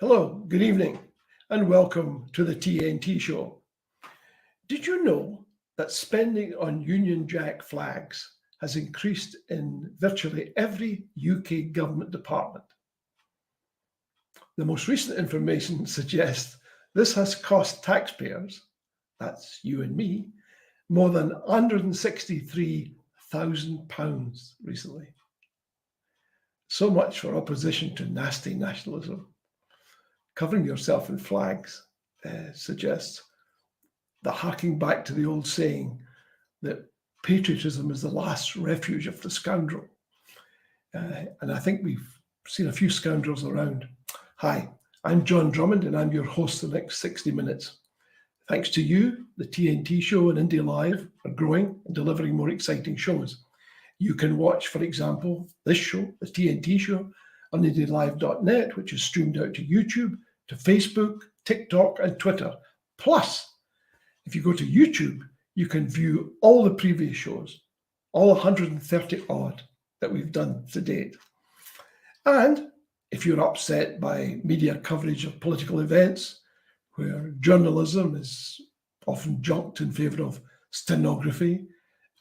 Hello, good evening, and welcome to the TNT Show. Did you know that spending on Union Jack flags has increased in virtually every UK government department? The most recent information suggests this has cost taxpayers, that's you and me, more than £163,000 recently. So much for opposition to nasty nationalism. Covering yourself in flags suggests the harking back to the old saying that patriotism is the last refuge of the scoundrel. And I think we've seen a few scoundrels around. Hi, I'm John Drummond and I'm your host for the next 60 minutes. Thanks to you, the TNT Show and Indie Live are growing and delivering more exciting shows. You can watch, for example, this show, the TNT Show, on IndieLive.net, which is streamed out to YouTube, to Facebook, TikTok, and Twitter. Plus, if you go to YouTube, you can view all the previous shows, all 130 odd that we've done to date. And if you're upset by media coverage of political events, where journalism is often junked in favour of stenography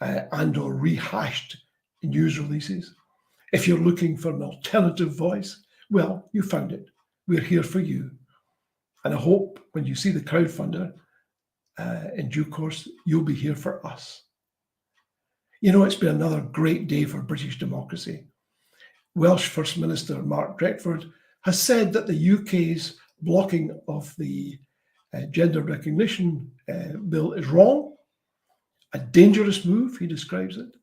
and or rehashed news releases, if you're looking for an alternative voice, well, you found it. We're here for you. And I hope when you see the crowdfunder in due course, you'll be here for us. You know, it's been another great day for British democracy. Welsh First Minister Mark Drakeford has said that the UK's blocking of the gender recognition bill is wrong, a dangerous move, he describes it,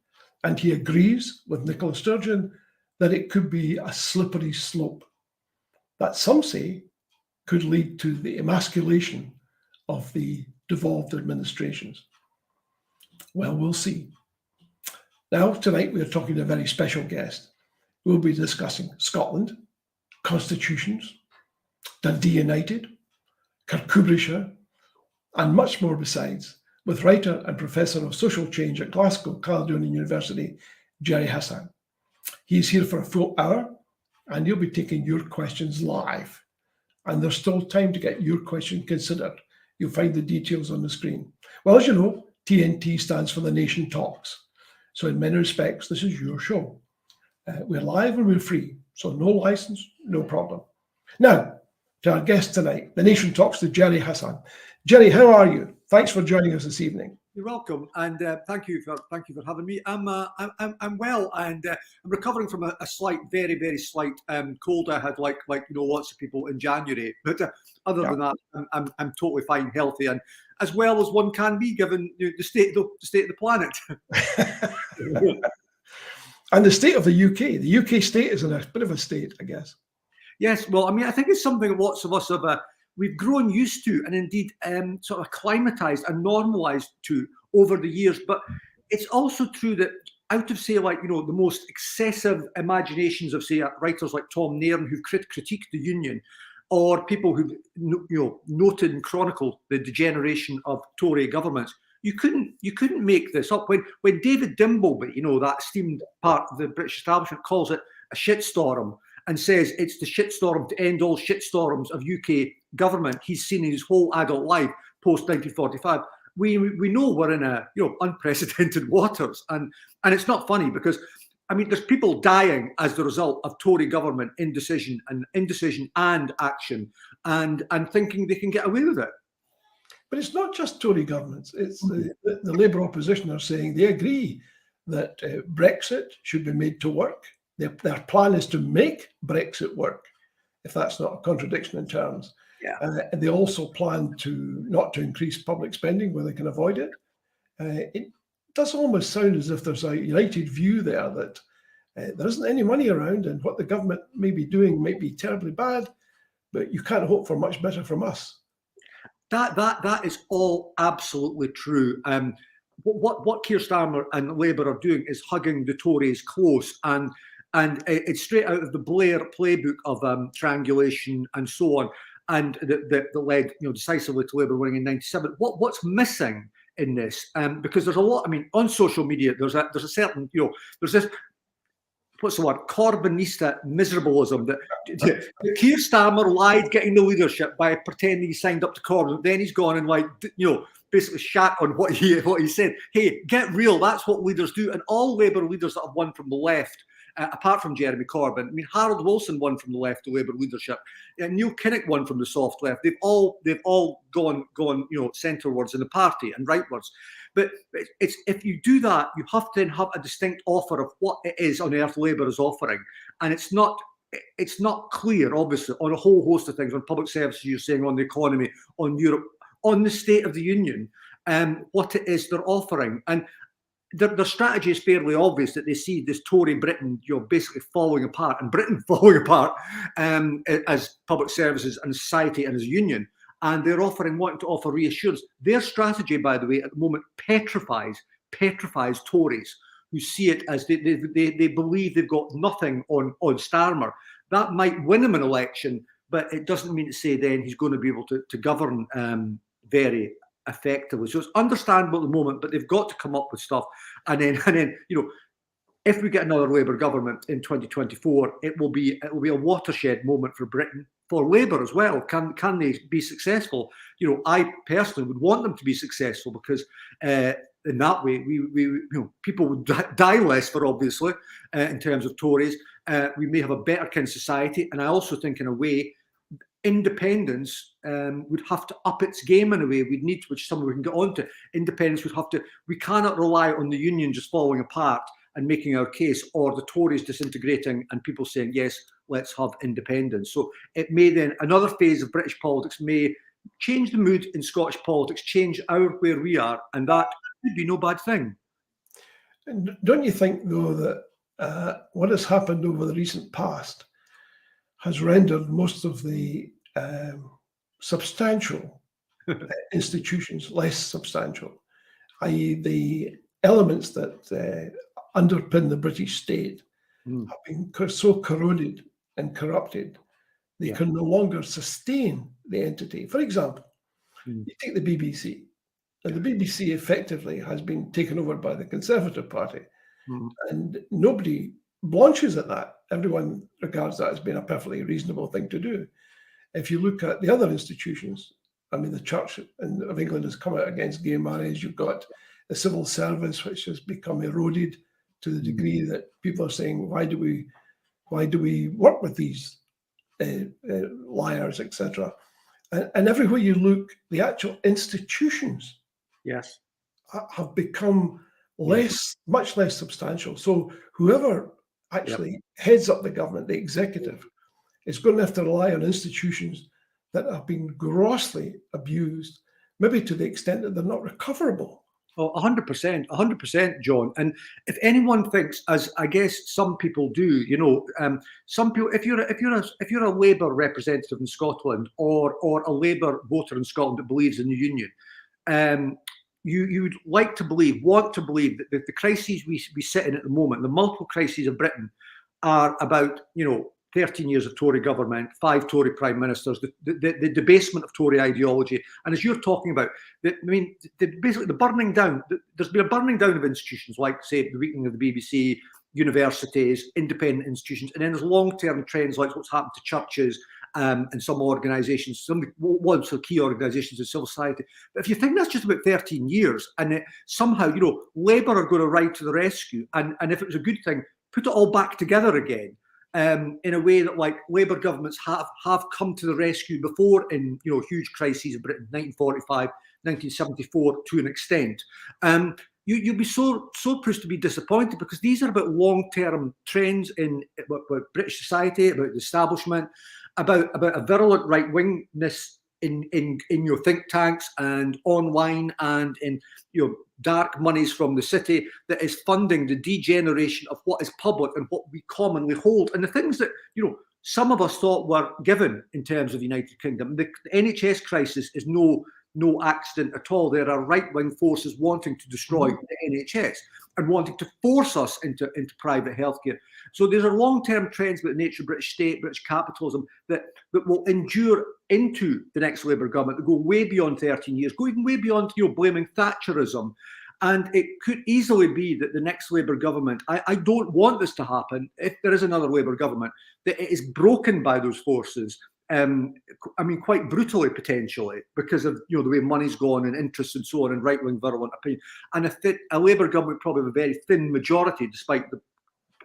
and he agrees with Nicola Sturgeon that it could be a slippery slope that some say could lead to the emasculation of the devolved administrations. Well, we'll see. Now, tonight we are talking to a very special guest. We'll be discussing Scotland, constitutions, Dundee United, Kirkcudbrightshire, and much more besides, with writer and professor of social change at Glasgow Caledonian University, Gerry Hassan. He's here for a full hour, and he'll be taking your questions live. And there's still time to get your question considered. You'll find the details on the screen. Well, as you know, TNT stands for The Nation Talks. So in many respects, this is your show. We're live and we're free, so no license, no problem. Now, to our guest tonight, The Nation Talks to Gerry Hassan. Gerry, how are you? Thanks for joining us this evening. You're welcome, and thank you for having me. I'm well, and I'm recovering from a slight, very slight cold I had, like lots of people in January. But other than that, I'm totally fine, healthy, and as well as one can be given the state of the planet. And the state of the UK. The UK state is in a bit of a state, I guess. Yes, well, I mean, I think it's something that lots of us have. We've grown used to and indeed sort of acclimatized and normalized to over the years. But it's also true that out of, say, like, the most excessive imaginations of, say, writers like Tom Nairn, who've critiqued the Union, or people who've, noted and chronicled the degeneration of Tory governments, you couldn't make this up. When David Dimbleby, that esteemed part of the British establishment, calls it a shitstorm, and says it's the shitstorm to end all shitstorms of UK government he's seen in his whole adult life post 1945. We know we're in a unprecedented waters, and it's not funny because I mean there's people dying as the result of Tory government indecision and action and thinking they can get away with it. But it's not just Tory governments. It's the Labour opposition are saying they agree that Brexit should be made to work. Their plan is to make Brexit work, if that's not a contradiction in terms. Yeah. And they also plan not to increase public spending where they can avoid it. It does almost sound as if there's a united view there that there isn't any money around, and what the government may be doing might be terribly bad, but you can't hope for much better from us. That is all absolutely true. What Keir Starmer and Labour are doing is hugging the Tories close, and it's straight out of the Blair playbook of triangulation and so on, and that led decisively to Labour winning in '97. What's missing in this? Because there's a lot. I mean, on social media, there's a certain there's this what's the word, Corbynista miserableism, that Keir Starmer lied getting the leadership by pretending he signed up to Corbyn. Then he's gone and, like, you know, basically shat on what he said. Hey, get real. That's what leaders do. And all Labour leaders that have won from the left, apart from Jeremy Corbyn, I mean, Harold Wilson won from the left to Labour leadership. Neil Kinnock won from the soft left. They've all gone, you know, centrewards in the party and rightwards. But it's, if you do that, you have to then have a distinct offer of what it is on earth Labour is offering, and it's not clear, obviously, on a whole host of things, on public services, you're saying, on the economy, on Europe, on the State of the Union, what it is they're offering. And their strategy is fairly obvious, that they see this Tory Britain, you know, basically falling apart, and Britain falling apart as public services and society and as a union. And they're wanting to offer reassurance. Their strategy, by the way, at the moment petrifies Tories, who see it as they believe they've got nothing on Starmer. That might win him an election, but it doesn't mean to say then he's going to be able to govern very effectively. So it's understandable at the moment, but they've got to come up with stuff. And then you know, if we get another Labour government in 2024, it will be a watershed moment for Britain, for Labour as well. Can they be successful? You know, I personally would want them to be successful, because in that way, we you know, people would die less, for obviously, in terms of Tories. We may have a better kind of society, and I also think, in a way, independence would have to up its game in a way. We'd need, which something we can get on to. Independence would have to. We cannot rely on the union just falling apart and making our case, or the Tories disintegrating and people saying, yes, let's have independence. So it may then, another phase of British politics may change the mood in Scottish politics, change where we are, and that could be no bad thing. And don't you think, though, that what has happened over the recent past has rendered most of the substantial institutions less substantial, i.e. the elements that underpin the British state have been so corroded and corrupted, they can no longer sustain the entity. For example, you take the BBC, and the BBC effectively has been taken over by the Conservative Party, and nobody blanches at that. Everyone regards that as being a perfectly reasonable thing to do. If you look at the other institutions, I mean, the Church of England has come out against gay marriage. You've got the civil service, which has become eroded to the degree that people are saying, why do we work with these liars, etc. And everywhere you look, the actual institutions have become much less substantial. So whoever actually heads up the government, the executive, is going to have to rely on institutions that have been grossly abused, maybe to the extent that they're not recoverable. Oh, 100%, John. And if anyone thinks, as I guess some people do, you know, some people, if you're a Labour representative in Scotland, or a Labour voter in Scotland that believes in the union, you would want to believe that the crises we sit in at the moment, the multiple crises of Britain, are about, you know, 13 years of Tory government, 5 Tory prime ministers, the debasement of Tory ideology. And as you're talking about, basically the burning down, there's been a burning down of institutions, like, say, the weakening of the BBC, universities, independent institutions, and then there's long-term trends like what's happened to churches and some organisations, some key organisations in civil society. But if you think that's just about 13 years, and somehow, you know, Labour are going to ride to the rescue, and if it was a good thing, put it all back together again, in a way that, like, Labour governments have come to the rescue before in, you know, huge crises in Britain, 1945, 1974 to an extent. You'll be so pleased to be disappointed, because these are about long-term trends in British society, about the establishment, about a virulent right-wingness in your think tanks and online and in, you know, dark monies from the city that is funding the degeneration of what is public and what we commonly hold. And the things that, you know, some of us thought were given in terms of the United Kingdom. The NHS crisis is no accident at all. There are right-wing forces wanting to destroy the NHS and wanting to force us into private healthcare. So there are long-term trends about the nature of British state, British capitalism, that will endure into the next Labour government, that go way beyond 13 years, go even way beyond, you know, blaming Thatcherism. And it could easily be that the next Labour government, I don't want this to happen, if there is another Labour government, that it is broken by those forces. I mean, quite brutally potentially, because of the way money's gone and interests and so on, and right-wing virulent opinion. And a Labour government probably have a very thin majority, despite the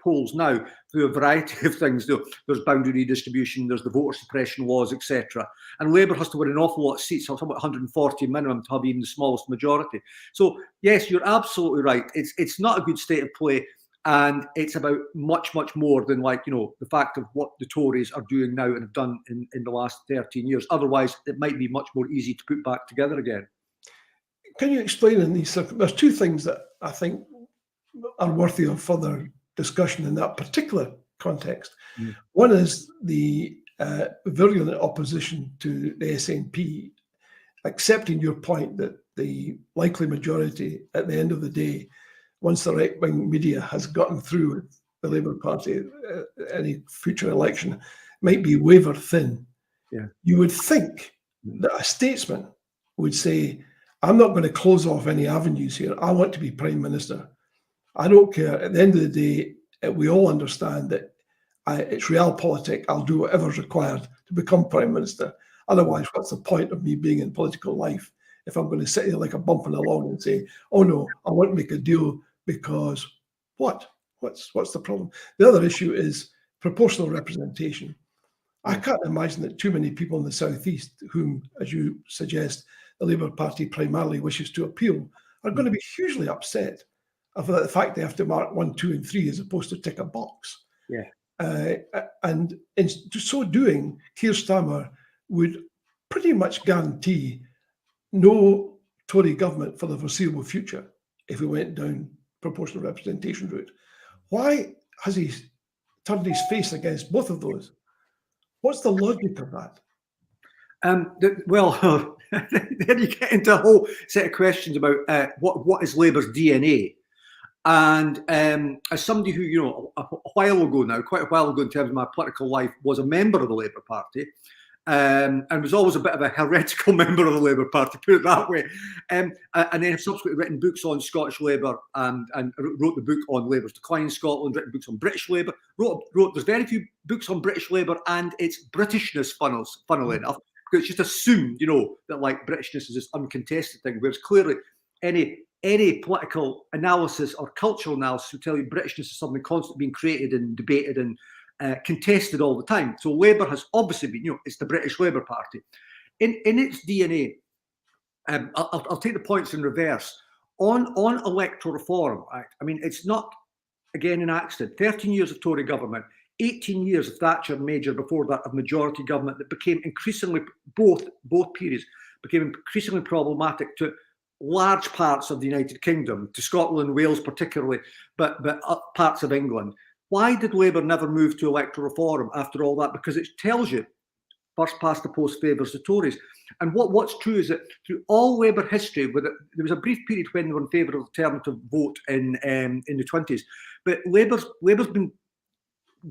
polls now, through a variety of things. There's boundary redistribution, there's the voter suppression laws, etc. And Labour has to win an awful lot of seats, something like 140 minimum, to have even the smallest majority. So yes, you're absolutely right. It's not a good state of play, and it's about much more than the fact of what the Tories are doing now and have done in the last 13 years. Otherwise, it might be much more easy to put back together again. Can you explain in these circumstances? There's two things that I think are worthy of further discussion in that particular context. One is the virulent opposition to the SNP, accepting your point that the likely majority at the end of the day, once the right-wing media has gotten through with the Labour Party, any future election might be waver thin. Yeah. You would think that a statesman would say, I'm not going to close off any avenues here. I want to be Prime Minister. I don't care. At the end of the day, we all understand that it's realpolitik. I'll do whatever's required to become Prime Minister. Otherwise, what's the point of me being in political life if I'm going to sit here like a bumping along and say, oh no, I want to make a deal because what? What's the problem? The other issue is proportional representation. I can't imagine that too many people in the Southeast, whom, as you suggest, the Labour Party primarily wishes to appeal, are going to be hugely upset about the fact they have to mark 1, 2, and 3 as opposed to tick a box. Yeah. And in so doing, Keir Starmer would pretty much guarantee no Tory government for the foreseeable future if we went down proportional representation route. Why has he turned his face against both of those? What's the logic of that? Well, then you get into a whole set of questions about what is Labour's DNA. And as somebody who, a while ago now, quite a while ago in terms of my political life, was a member of the Labour Party, and was always a bit of a heretical member of the Labour Party, put it that way, and then have subsequently written books on Scottish Labour, and wrote the book on Labour's decline in Scotland, written books on British Labour, there's very few books on British Labour and its Britishness, funnily enough, because it's just assumed, that like Britishness is this uncontested thing, whereas clearly any political analysis or cultural analysis will tell you Britishness is something constantly being created and debated and contested all the time. So Labour has obviously been, it's the British Labour Party. In its DNA, I'll take the points in reverse. On electoral reform, I mean, it's not, again, an accident. 13 years of Tory government, 18 years of Thatcher and Major before that of majority government that became increasingly, both periods, became increasingly problematic to large parts of the United Kingdom, to Scotland, Wales particularly, but parts of England. Why did Labour never move to electoral reform after all that? Because it tells you first past the post favours the Tories. And what's true is that through all Labour history, there was a brief period when they were in favour of alternative vote in the 20s, but Labour's been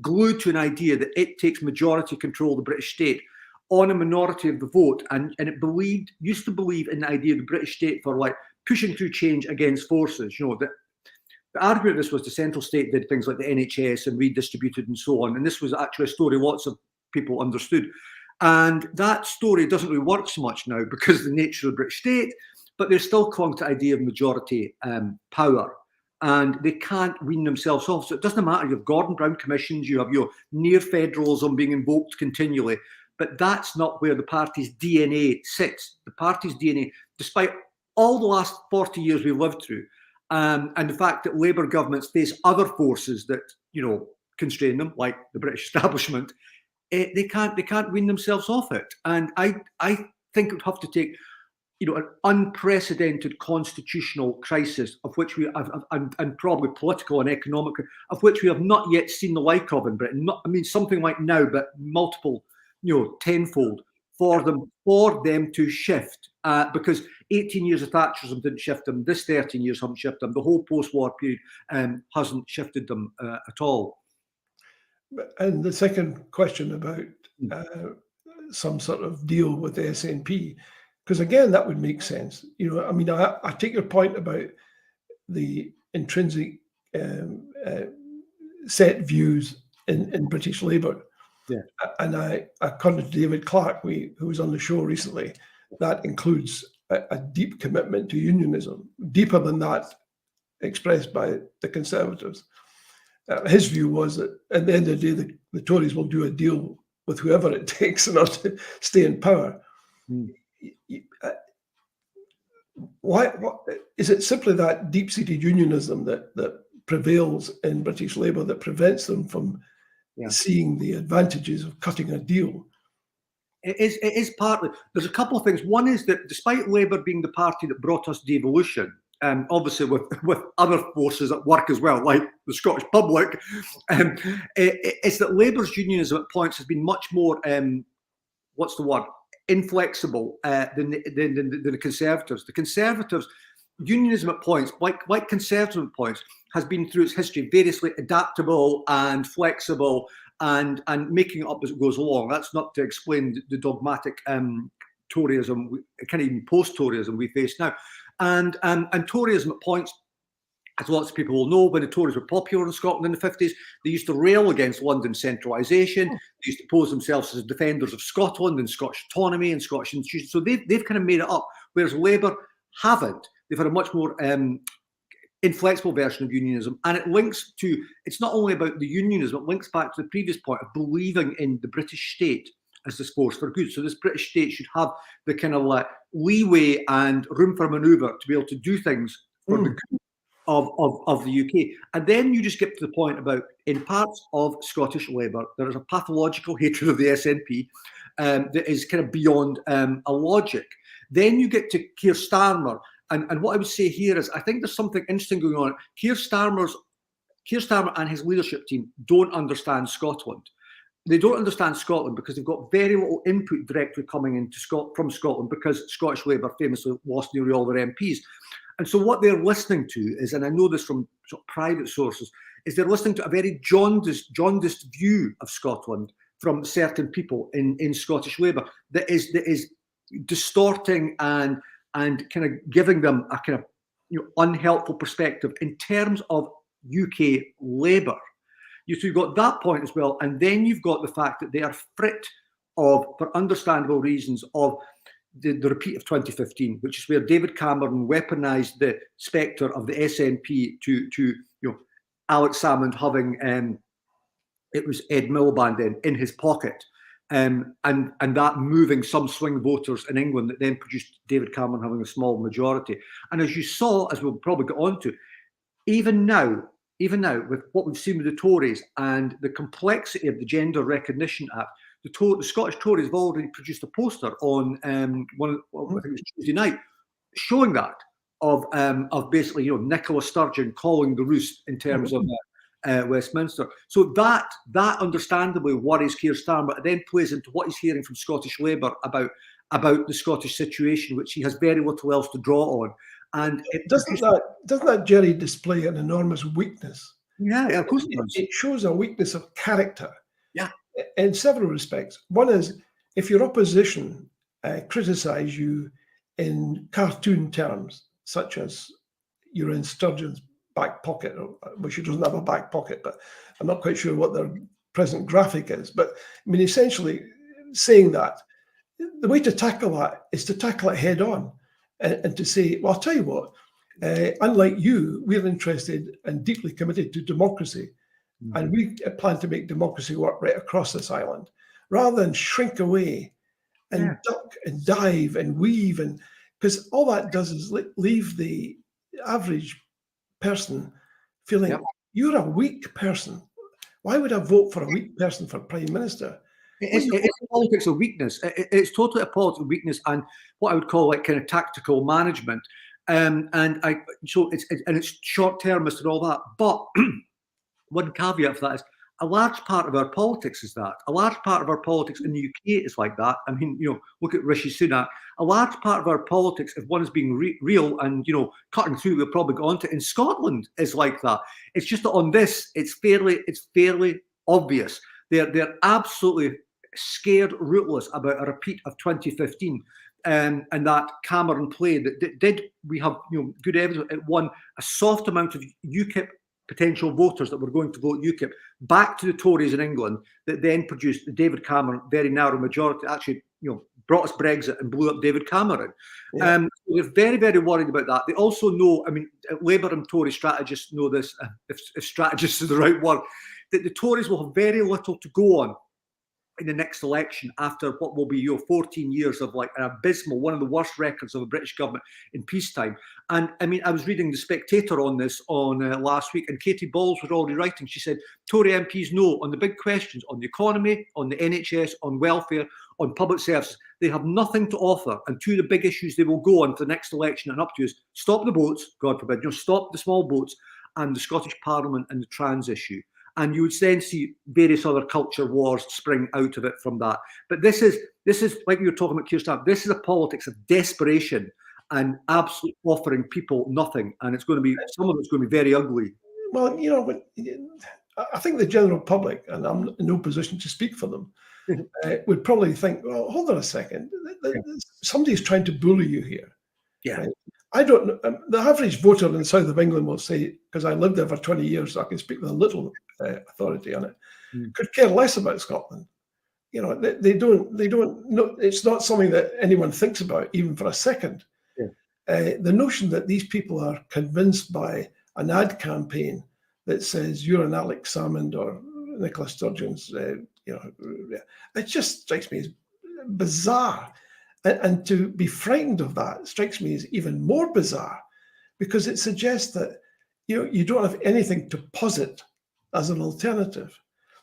glued to an idea that it takes majority control of the British state on a minority of the vote, and it used to believe in the idea of the British state for like pushing through change against forces. That the argument of this was the central state did things like the NHS and redistributed and so on, and this was actually a story lots of people understood. And that story doesn't really work so much now because of the nature of the British state, but they're still clung to the idea of majority power, and they can't wean themselves off. So it doesn't matter. You have Gordon Brown commissions, you have your near federalism being invoked continually, but that's not where the party's DNA sits. The party's DNA, despite all the last 40 years we've lived through, and the fact that Labour governments face other forces that constrain them, like the British establishment, they can't wean themselves off it. And I think it would have to take an unprecedented constitutional crisis of which we have, and probably political and economic, of which we have not yet seen the like of in Britain. Something like now, but multiple, tenfold for them to shift, because 18 years of Thatcherism didn't shift them. This 13 years haven't shifted them. The whole post-war period hasn't shifted them at all. And the second question about some sort of deal with the SNP, because again, that would make sense. I take your point about the intrinsic set views in British Labour. Yeah. And according to David Clark, who was on the show recently, that includes a deep commitment to unionism, deeper than that expressed by the Conservatives. His view was that at the end of the day, the Tories will do a deal with whoever it takes in order to stay in power. Why is it simply that deep-seated unionism that prevails in British Labour that prevents them from seeing the advantages of cutting a deal? It is partly. There's a couple of things. One is that despite Labour being the party that brought us devolution, obviously with other forces at work as well, like the Scottish public, it's that Labour's unionism at points has been much more, what's the word, inflexible than the Conservatives. The Conservatives' unionism at points, like Conservative at points, has been through its history variously adaptable and flexible and making it up as it goes along. That's not to explain the dogmatic Toryism, kind of even post-Toryism we face now. And Toryism at points, as lots of people will know, when the Tories were popular in Scotland in the 50s, they used to rail against London centralisation. They used to pose themselves as defenders of Scotland and Scottish autonomy and Scottish institutions. So they've kind of made it up, whereas Labour haven't. They've had a much more inflexible version of unionism. And it links to, it's not only about the unionism, it links back to the previous point of believing in the British state as this force for good. So this British state should have the kind of like leeway and room for manoeuvre to be able to do things for the good of the UK. And then you just get to the point about, in parts of Scottish Labour, there is a pathological hatred of the SNP that is kind of beyond a logic. Then you get to Keir Starmer. And what I would say here is, I think there's something interesting going on. Keir Starmer and his leadership team don't understand Scotland. They don't understand Scotland because they've got very little input directly coming into from Scotland, because Scottish Labour famously lost nearly all their MPs. And so what they're listening to is, and I know this from sort of private sources, is they're listening to a very jaundiced view of Scotland from certain people in Scottish Labour that is distorting and kind of giving them a kind of unhelpful perspective in terms of UK Labour. You've got that point as well, and then you've got the fact that they are frit of, for understandable reasons, of the repeat of 2015, which is where David Cameron weaponised the spectre of the SNP to Alex Salmond having it was Ed Miliband then in his pocket, and that moving some swing voters in England that then produced David Cameron having a small majority. And as you saw, as we'll probably get on to, even now, with what we've seen with the Tories and the complexity of the Gender Recognition Act, the Scottish Tories have already produced a poster on I think it was Tuesday night, showing that of basically Nicola Sturgeon calling the roost in terms of Westminster. So that understandably worries Keir Starmer. It then plays into what he's hearing from Scottish Labour about the Scottish situation, which he has very little else to draw on. And doesn't that Gerry display an enormous weakness? Yeah, of course it does. It shows a weakness of character. Yeah, in several respects. One is, if your opposition criticise you in cartoon terms, such as you're in Sturgeon's back pocket, well, she doesn't have a back pocket, but I'm not quite sure what their present graphic is. But I mean, essentially saying that, the way to tackle that is to tackle it head on and to say, well, I'll tell you what, unlike you, we're interested and deeply committed to democracy. And we plan to make democracy work right across this island, rather than shrink away and duck and dive and weave. And because all that does is leave the average person feeling, you're a weak person. Why would I vote for a weak person for Prime Minister? It's a politics of weakness. It's totally a politics of weakness and what I would call like kind of tactical management. So it's short-termist and all that. But one caveat for that is a large part of our politics is that. A large part of our politics in the UK is like that. I mean, look at Rishi Sunak. A large part of our politics, if one is being real and, cutting through, we'll probably go on to, in Scotland is like that. It's just that on this, it's fairly obvious. They're absolutely scared rootless about a repeat of 2015. and that Cameron play that did we have good evidence it won a soft amount of UKIP potential voters that were going to vote UKIP back to the Tories in England, that then produced the David Cameron very narrow majority. Actually, brought us Brexit and blew up David Cameron. Yeah. So they're very, very worried about that. They also know, I mean, Labour and Tory strategists know this, if strategist is the right word, that the Tories will have very little to go on in the next election after what will be 14 years of like an abysmal, one of the worst records of the British government in peacetime. And I mean, I was reading The Spectator on this on last week, and Katie Balls was already writing. She said, Tory MPs know on the big questions, on the economy, on the NHS, on welfare, on public services, they have nothing to offer. And two of the big issues they will go on for the next election and up to is stop the boats, God forbid, stop the small boats, and the Scottish Parliament and the trans issue. And you would then see various other culture wars spring out of it from that. But this is like you were talking about, Keir Starmer, this is a politics of desperation and absolutely offering people nothing. And it's going to be, some of it's going to be very ugly. Well, I think the general public, and I'm in no position to speak for them, would probably think, well, hold on a second. Somebody's trying to bully you here. Yeah. Right? I don't know. The average voter in the south of England will say, because I lived there for 20 years, so I can speak with a little authority on it, could care less about Scotland. They don't know. It's not something that anyone thinks about even for a second. Yeah. The notion that these people are convinced by an ad campaign that says you're an Alex Salmond or Nicola Sturgeon's, it just strikes me as bizarre. And to be frightened of that strikes me as even more bizarre, because it suggests that you don't have anything to posit as an alternative.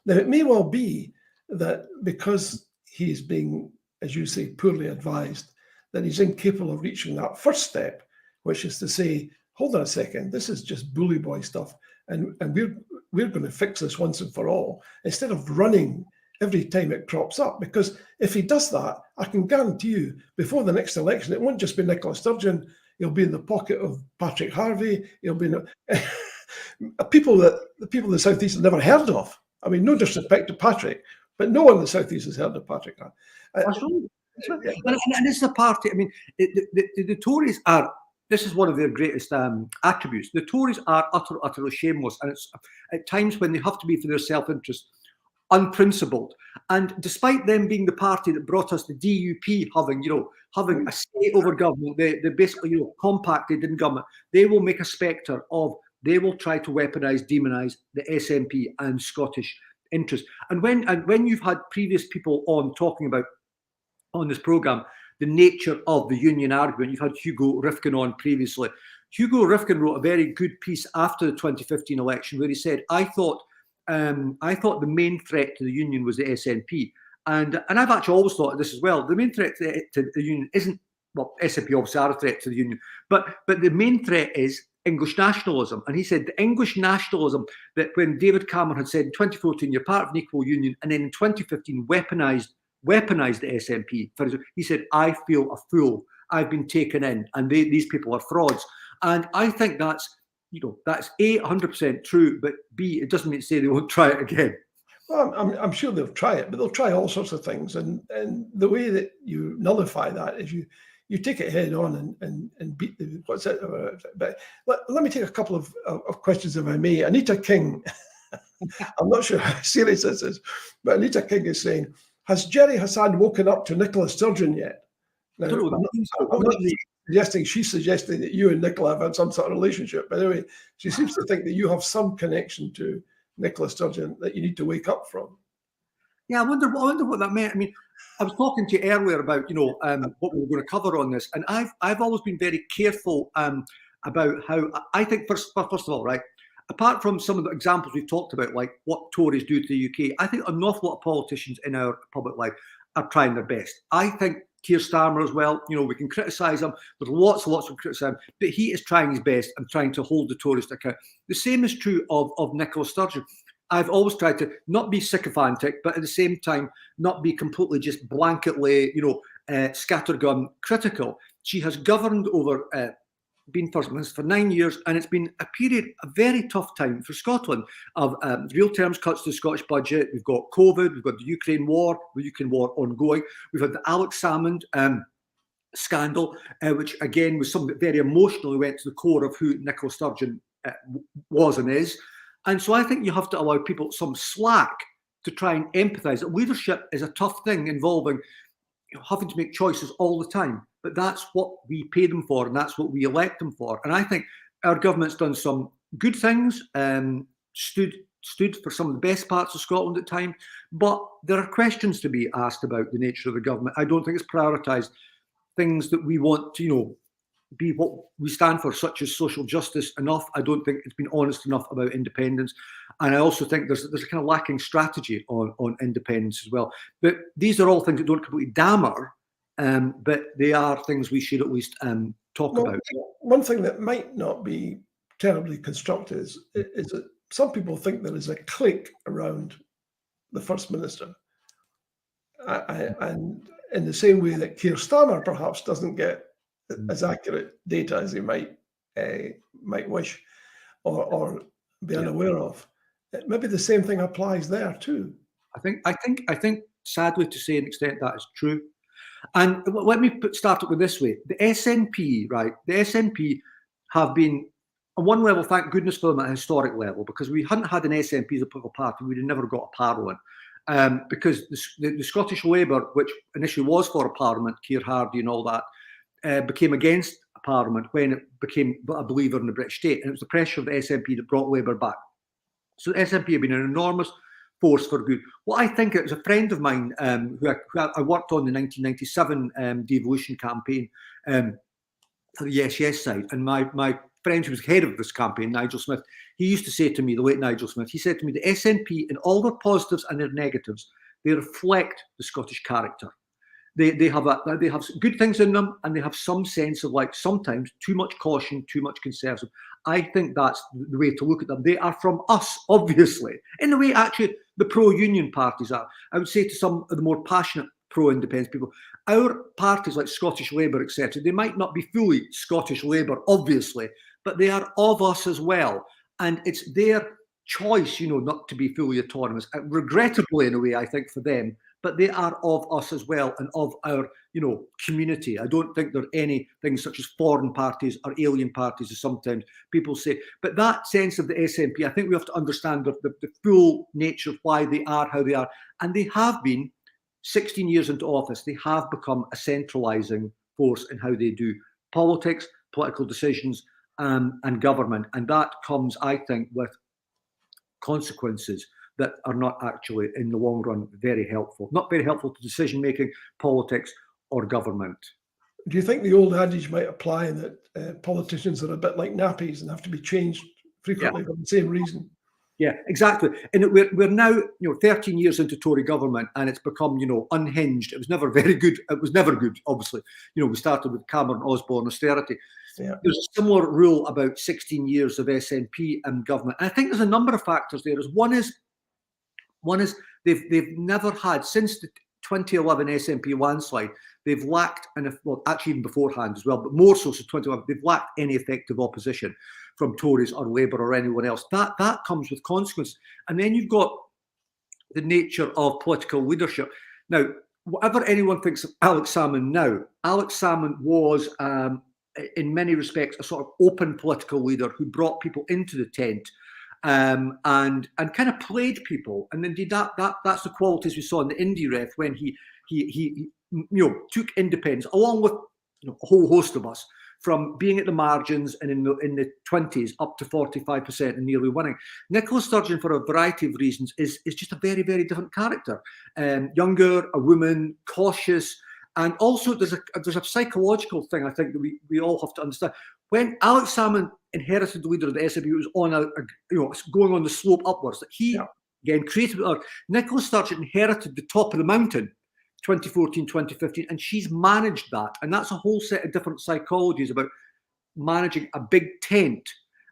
Now, it may well be that because he's being, as you say, poorly advised, that he's incapable of reaching that first step, which is to say, hold on a second, this is just bully boy stuff, and we're going to fix this once and for all, instead of running every time it crops up. Because if he does that, I can guarantee you, before the next election, it won't just be Nicola Sturgeon. He'll be in the pocket of Patrick Harvey. He'll be in the people in the South East have never heard of. I mean, no disrespect to Patrick, but no one in the South East has heard of Patrick Harvey. That's right. And it's the party. I mean, the Tories are. This is one of their greatest attributes. The Tories are utterly shameless, and it's at times when they have to be for their self-interest, unprincipled. And despite them being the party that brought us the DUP having a state over government, they basically compacted in government, they will make a spectre of, they will try to weaponize, demonize the SNP and Scottish interests. And when you've had previous people on talking about on this programme the nature of the union argument, you've had Hugo Rifkin on previously. Hugo Rifkin wrote a very good piece after the 2015 election where he said, I thought the main threat to the union was the SNP. And I've actually always thought this as well. The main threat to the union isn't, well, SNP obviously are a threat to the union, but the main threat is English nationalism. And he said the English nationalism that when David Cameron had said in 2014, you're part of an equal union, and then in 2015 weaponized the SNP. He said, I feel a fool. I've been taken in, and these people are frauds. And I think that's A, 100% true, but B, it doesn't mean to say they won't try it again. Well, I'm sure they'll try it, but they'll try all sorts of things. And the way that you nullify that is you take it head on and beat the what's it. But let me take a couple of questions, if I may. Anita King, I'm not sure how serious this is, but Anita King is saying, has Gerry Hassan woken up to Nicola Sturgeon yet? Now, I'm not she's suggesting that you and Nicola have had some sort of relationship. But anyway, she seems to think that you have some connection to Nicola Sturgeon that you need to wake up from. Yeah, I wonder what that meant. I mean, I was talking to you earlier about what we were going to cover on this, and I've always been very careful about how I think first of all, right, apart from some of the examples we've talked about, like what Tories do to the UK, I think an awful lot of politicians in our public life are trying their best. I think Keir Starmer as well, we can criticise him. There's lots of criticism, but he is trying his best and trying to hold the Tories to account. The same is true of Nicola Sturgeon. I've always tried to not be sycophantic, but at the same time, not be completely just blanketly, scattergun critical. She has governed over, been First Minister for 9 years, and it's been a very tough time for Scotland of real terms cuts to the Scottish budget. We've got COVID, we've got the Ukraine war ongoing. We've had the Alex Salmond scandal, which again was something that very emotionally went to the core of who Nicola Sturgeon was and is. And so I think you have to allow people some slack to try and empathise. Leadership is a tough thing involving having to make choices all the time, but that's what we pay them for and that's what we elect them for. And I think our government's done some good things, stood for some of the best parts of Scotland at times, but there are questions to be asked about the nature of the government. I don't think it's prioritised things that we want to, be what we stand for, such as social justice, enough. I don't think it's been honest enough about independence. And I also think there's a kind of lacking strategy on independence as well. But these are all things that don't completely damn her, but they are things we should at least talk about. One thing that might not be terribly constructive is that some people think there is a clique around the First Minister. And in the same way that Keir Starmer perhaps doesn't get as accurate data as he might wish or be unaware of, maybe the same thing applies there too. I think sadly to say an extent that is true. And let me start it with this way: the SNP, right? The SNP have been, on one level, thank goodness for them at a historic level, because we hadn't had an SNP as a political party, we'd have never got a parliament. Because the Scottish Labour, which initially was for a parliament, Keir Hardie and all that, became against a parliament when it became a believer in the British state. And it was the pressure of the SNP that brought Labour back. So the SNP have been an enormous force for good. What I think, it was a friend of mine who I worked on the 1997 devolution campaign for the Yes Yes side. And my friend who was head of this campaign, Nigel Smith, he used to say to me, the late Nigel Smith, he said to me, the SNP, in all their positives and their negatives, they reflect the Scottish character. They have good things in them, and they have some sense of, like, sometimes too much caution, too much conservatism. I think that's the way to look at them. They are from us, obviously, in the way actually the pro-union parties are. I would say to some of the more passionate pro-independence people, our parties like Scottish Labour, etc., they might not be fully Scottish Labour, obviously, but they are of us as well. And it's their choice, not to be fully autonomous. Regrettably, in a way, I think, for them, but they are of us as well and of our, community. I don't think there are any things such as foreign parties or alien parties, as sometimes people say. But that sense of the SNP, I think we have to understand the full nature of why they are how they are. And they have been, 16 years into office, they have become a centralising force in how they do politics, political decisions, and government. And that comes, I think, with consequences that are not actually, in the long run, very helpful. Not very helpful to decision-making, politics, or government. Do you think the old adage might apply that politicians are a bit like nappies and have to be changed frequently for the same reason? Yeah, exactly. And we're now, 13 years into Tory government, and it's become, unhinged. It was never very good. It was never good, obviously. We started with Cameron, Osborne, austerity. Yeah. There's a similar rule about 16 years of SNP and government. And I think there's a number of factors there. One is they've never had, since the 2011 SNP landslide, they've lacked, actually even beforehand as well, but more so since 2011, they've lacked any effective opposition from Tories or Labour or anyone else. That comes with consequences. And then you've got the nature of political leadership. Now, whatever anyone thinks of Alex Salmond now, Alex Salmond was, in many respects, a sort of open political leader who brought people into the tent and kind of played people. And indeed, that's the qualities we saw in the Indie Ref when he took independence, along with a whole host of us, from being at the margins and in the 20s up to 45% and nearly winning. Nicola Sturgeon, for a variety of reasons, is just a very, very different character. Younger, a woman, cautious, and also there's a psychological thing I think that we all have to understand. When Alex Salmond inherited the leader of the SNP, was on going on the slope upwards, that he again created. Nicola Sturgeon inherited the top of the mountain, 2014, 2015, and she's managed that. And that's a whole set of different psychologies about managing a big tent.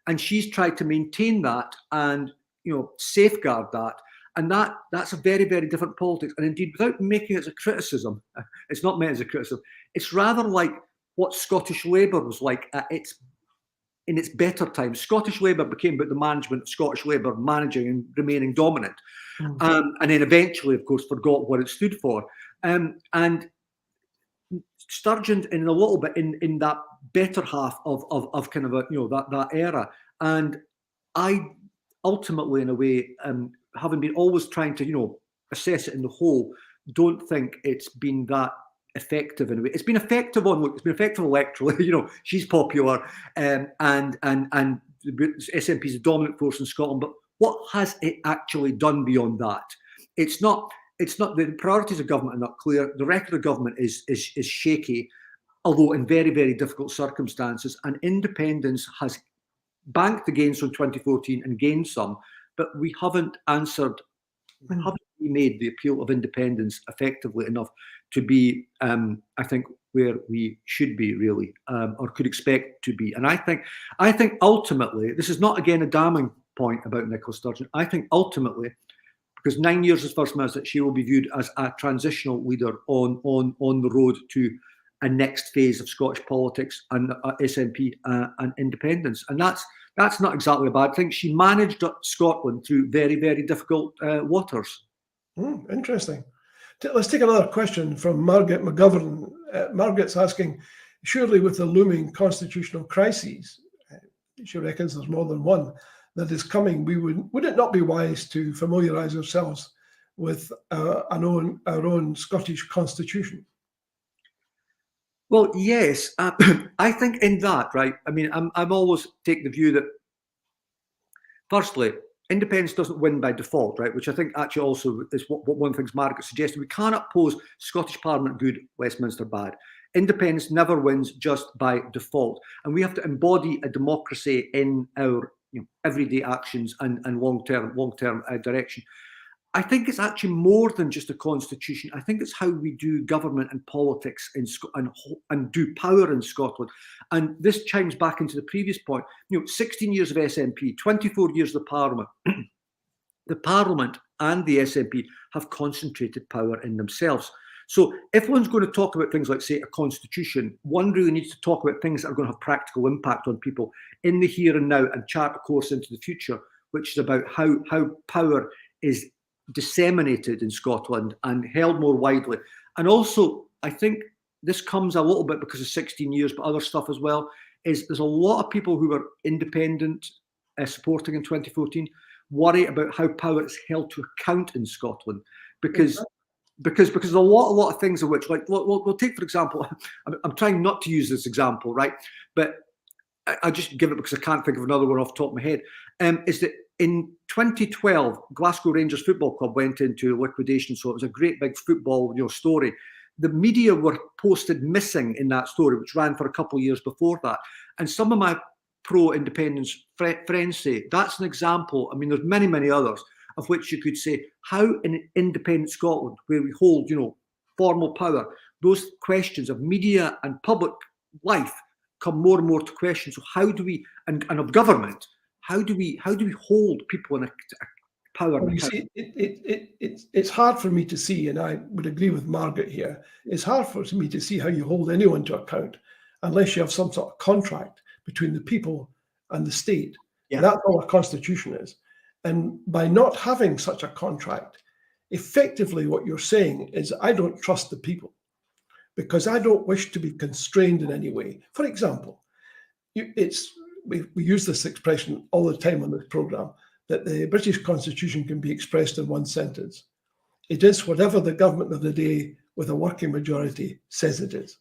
And she's tried to maintain that and, safeguard that. And that's a very, very different politics. And indeed, without making it as a criticism, it's not meant as a criticism. It's rather like what Scottish Labour was like in its better times. Scottish Labour became about the management of Scottish Labour managing and remaining dominant. And then eventually, of course, forgot what it stood for. And Sturgeon in a little bit in that better half of kind of a, you know, that era. And I ultimately, in a way, having been always trying to, you know, assess it in the whole, don't think it's been that effective in a way. It's been effective electorally. You know, she's popular, and the SNP is a dominant force in Scotland. But what has it actually done beyond that? It's not. The priorities of government are not clear. The record of government is shaky, although in very, very difficult circumstances. And independence has banked against from 2014 and gained some, but we haven't answered. We haven't made the appeal of independence effectively enough to be, I think, where we should be really, or could expect to be. And I think ultimately, this is not again a damning point about Nicola Sturgeon. I think ultimately, because 9 years as First Minister, she will be viewed as a transitional leader on the road to a next phase of Scottish politics and SNP and independence. And that's not exactly a bad thing. She managed Scotland through very, very difficult waters. Interesting. Let's take another question from Margaret McGovern. Margaret's asking, surely with the looming constitutional crises, she reckons there's more than one, that is coming, would it not be wise to familiarise ourselves with our own Scottish constitution? Well, yes, I think in that, right. I mean, I'm always take the view that, firstly, independence doesn't win by default, right? Which I think actually also is what one of the things Margaret suggested. We cannot pose Scottish Parliament good, Westminster bad. Independence never wins just by default, and we have to embody a democracy in our everyday actions and long-term direction. I think it's actually more than just a constitution. I think it's how we do government and politics and do power in Scotland. And this chimes back into the previous point. 16 years of SNP, 24 years of the Parliament. The Parliament and the SNP have concentrated power in themselves. So if one's going to talk about things like, say, a constitution, one really needs to talk about things that are going to have practical impact on people in the here and now and chart a course into the future, which is about how power is disseminated in Scotland and held more widely. And also, I think this comes a little bit because of 16 years, but other stuff as well, is there's a lot of people who were independent supporting in 2014 worry about how power is held to account in Scotland, because there's a lot of things in which, like, we'll take, for example, I'm trying not to use this example, right? But I just give it because I can't think of another one off the top of my head, is that in 2012, Glasgow Rangers Football Club went into liquidation, so it was a great big football story. The media were posted missing in that story, which ran for a couple of years before that. And some of my pro-independence friends say that's an example. I mean, there's many, many others of which you could say how in independent Scotland, where we hold, formal power, those questions of media and public life come more and more to question. So how do we, and of government, how do we hold people in a power? Well, you see, it's hard for me to see, and I would agree with Margaret here, it's hard for me to see how you hold anyone to account unless you have some sort of contract between the people and the state. Yeah. That's all a constitution is. And by not having such a contract, effectively what you're saying is I don't trust the people because I don't wish to be constrained in any way. For example, we use this expression all the time on this programme, that the British Constitution can be expressed in one sentence. It is whatever the government of the day with a working majority says it is.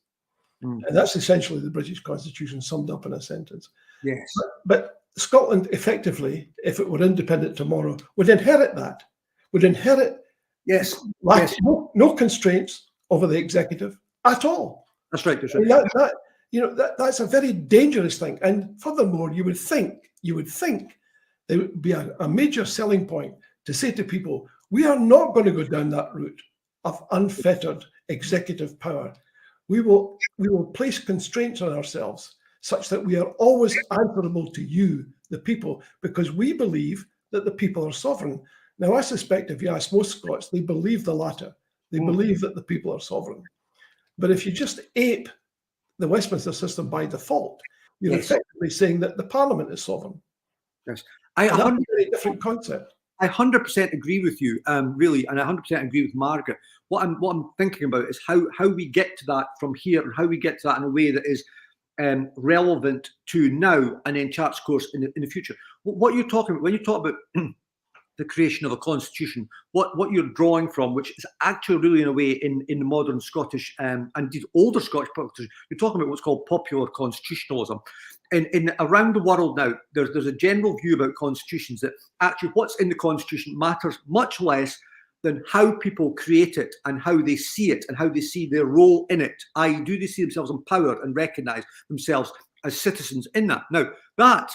And that's essentially the British Constitution summed up in a sentence. Yes. But Scotland, effectively, if it were independent tomorrow, would inherit that. Would inherit no constraints over the executive at all. That's right. That's right. I mean, that's a very dangerous thing. And furthermore, you would think there would be a major selling point to say to people, we are not going to go down that route of unfettered executive power. We will place constraints on ourselves such that we are always answerable to you, the people, because we believe that the people are sovereign. Now, I suspect if you ask most Scots, they believe the latter. They believe that the people are sovereign. But if you just ape the Westminster system by default, you're effectively saying that the Parliament is sovereign. Yes. That's a very different concept. I 100% agree with you, really, and I 100% agree with Margaret. What I'm thinking about is how we get to that from here, and how we get to that in a way that is relevant to now, and then charts course in the future. What you're talking about when you talk about the creation of a constitution, what you're drawing from, which is actually really in a way in the modern Scottish and indeed older Scottish politics, you're talking about what's called popular constitutionalism. In around the world now, there's a general view about constitutions that actually what's in the constitution matters much less than how people create it and how they see it and how they see their role in it. I.e., do they see themselves empowered and recognise themselves as citizens in that? Now, that,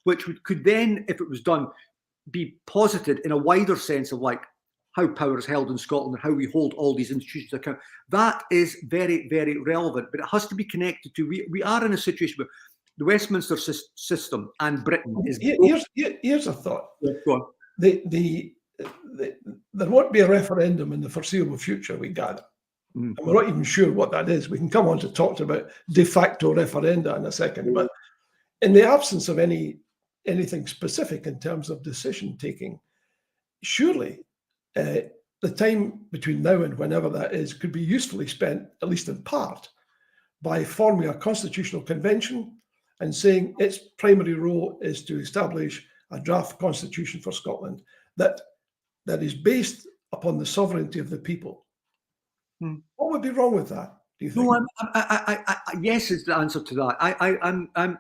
which could then, if it was done, be posited in a wider sense of like how power is held in Scotland and how we hold all these institutions to account, that is very, very relevant. But it has to be connected to, we are in a situation where the Westminster system and Britain is... Here's a thought. Yeah, go on. There won't be a referendum in the foreseeable future, we gather. And we're not even sure what that is. We can come on to talk about de facto referenda in a second. But in the absence of anything specific in terms of decision taking, surely the time between now and whenever that is could be usefully spent, at least in part, by forming a constitutional convention and saying its primary role is to establish a draft constitution for Scotland that is based upon the sovereignty of the people. What would be wrong with that, do you think? No, yes is the answer to that.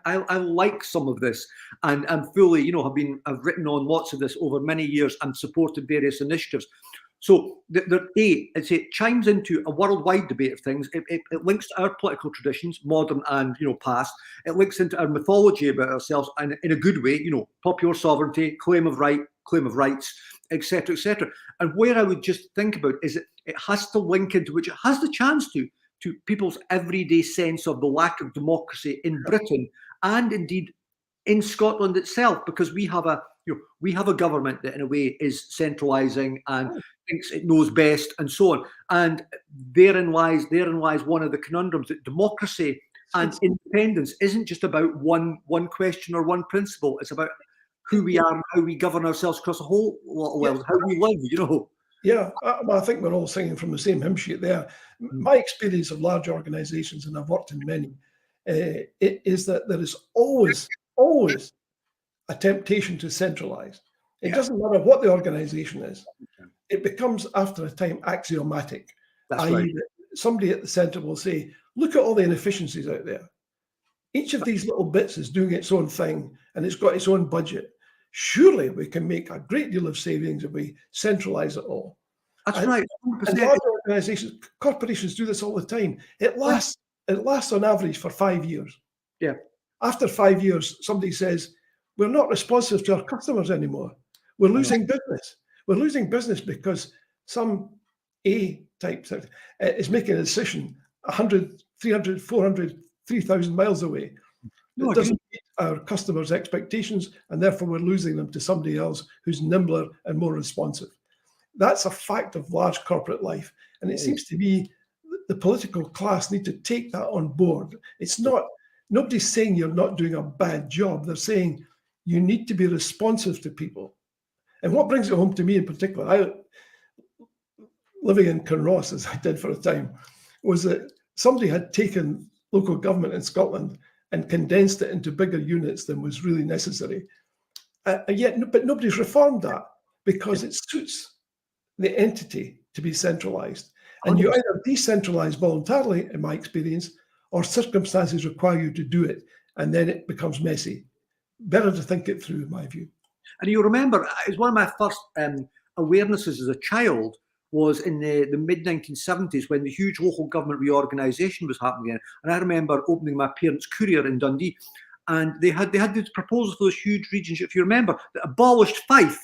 I like some of this, and I'm fully, I've written on lots of this over many years and supported various initiatives. So it chimes into a worldwide debate of things. It links to our political traditions, modern and past. It links into our mythology about ourselves, and in a good way, popular sovereignty, claim of rights, etc., etc. And where I would just think about is it has to link into, which it has the chance to people's everyday sense of the lack of democracy in Britain and indeed in Scotland itself, because we have a government that in a way is centralising and thinks it knows best and so on. And therein lies one of the conundrums, that democracy and independence isn't just about one question or one principle. It's about who we are and how we govern ourselves across a whole lot of levels, how we live, Yeah, I think we're all singing from the same hymn sheet there. My experience of large organisations, and I've worked in many, is that there is always a temptation to centralise. It doesn't matter what the organisation is. It becomes, after a time, axiomatic. That's right. Somebody at the centre will say, look at all the inefficiencies out there. Each of these little bits is doing its own thing, and it's got its own budget. Surely we can make a great deal of savings if we centralise it all. That's right. 100%. And large organisations, corporations do this all the time. It lasts on average for 5 years. Yeah. After 5 years, somebody says, we're not responsive to our customers anymore. We're losing business. We're losing business because some A-type is making a decision 100, 300, 400, 3,000 miles away. It doesn't meet our customers' expectations, and therefore we're losing them to somebody else who's nimbler and more responsive. That's a fact of large corporate life. And it seems to me the political class need to take that on board. It's not, nobody's saying you're not doing a bad job. They're saying you need to be responsive to people. And what brings it home to me in particular, living in Kinross, as I did for a time, was that somebody had taken local government in Scotland and condensed it into bigger units than was really necessary. But nobody's reformed that because it suits the entity to be centralised. And you either decentralise voluntarily, in my experience, or circumstances require you to do it, and then it becomes messy. Better to think it through, in my view. And you remember, it's one of my first awarenesses as a child was in the mid-1970s when the huge local government reorganisation was happening. And I remember opening my parents' courier in Dundee, and they had this proposal for this huge region, if you remember, that abolished Fife.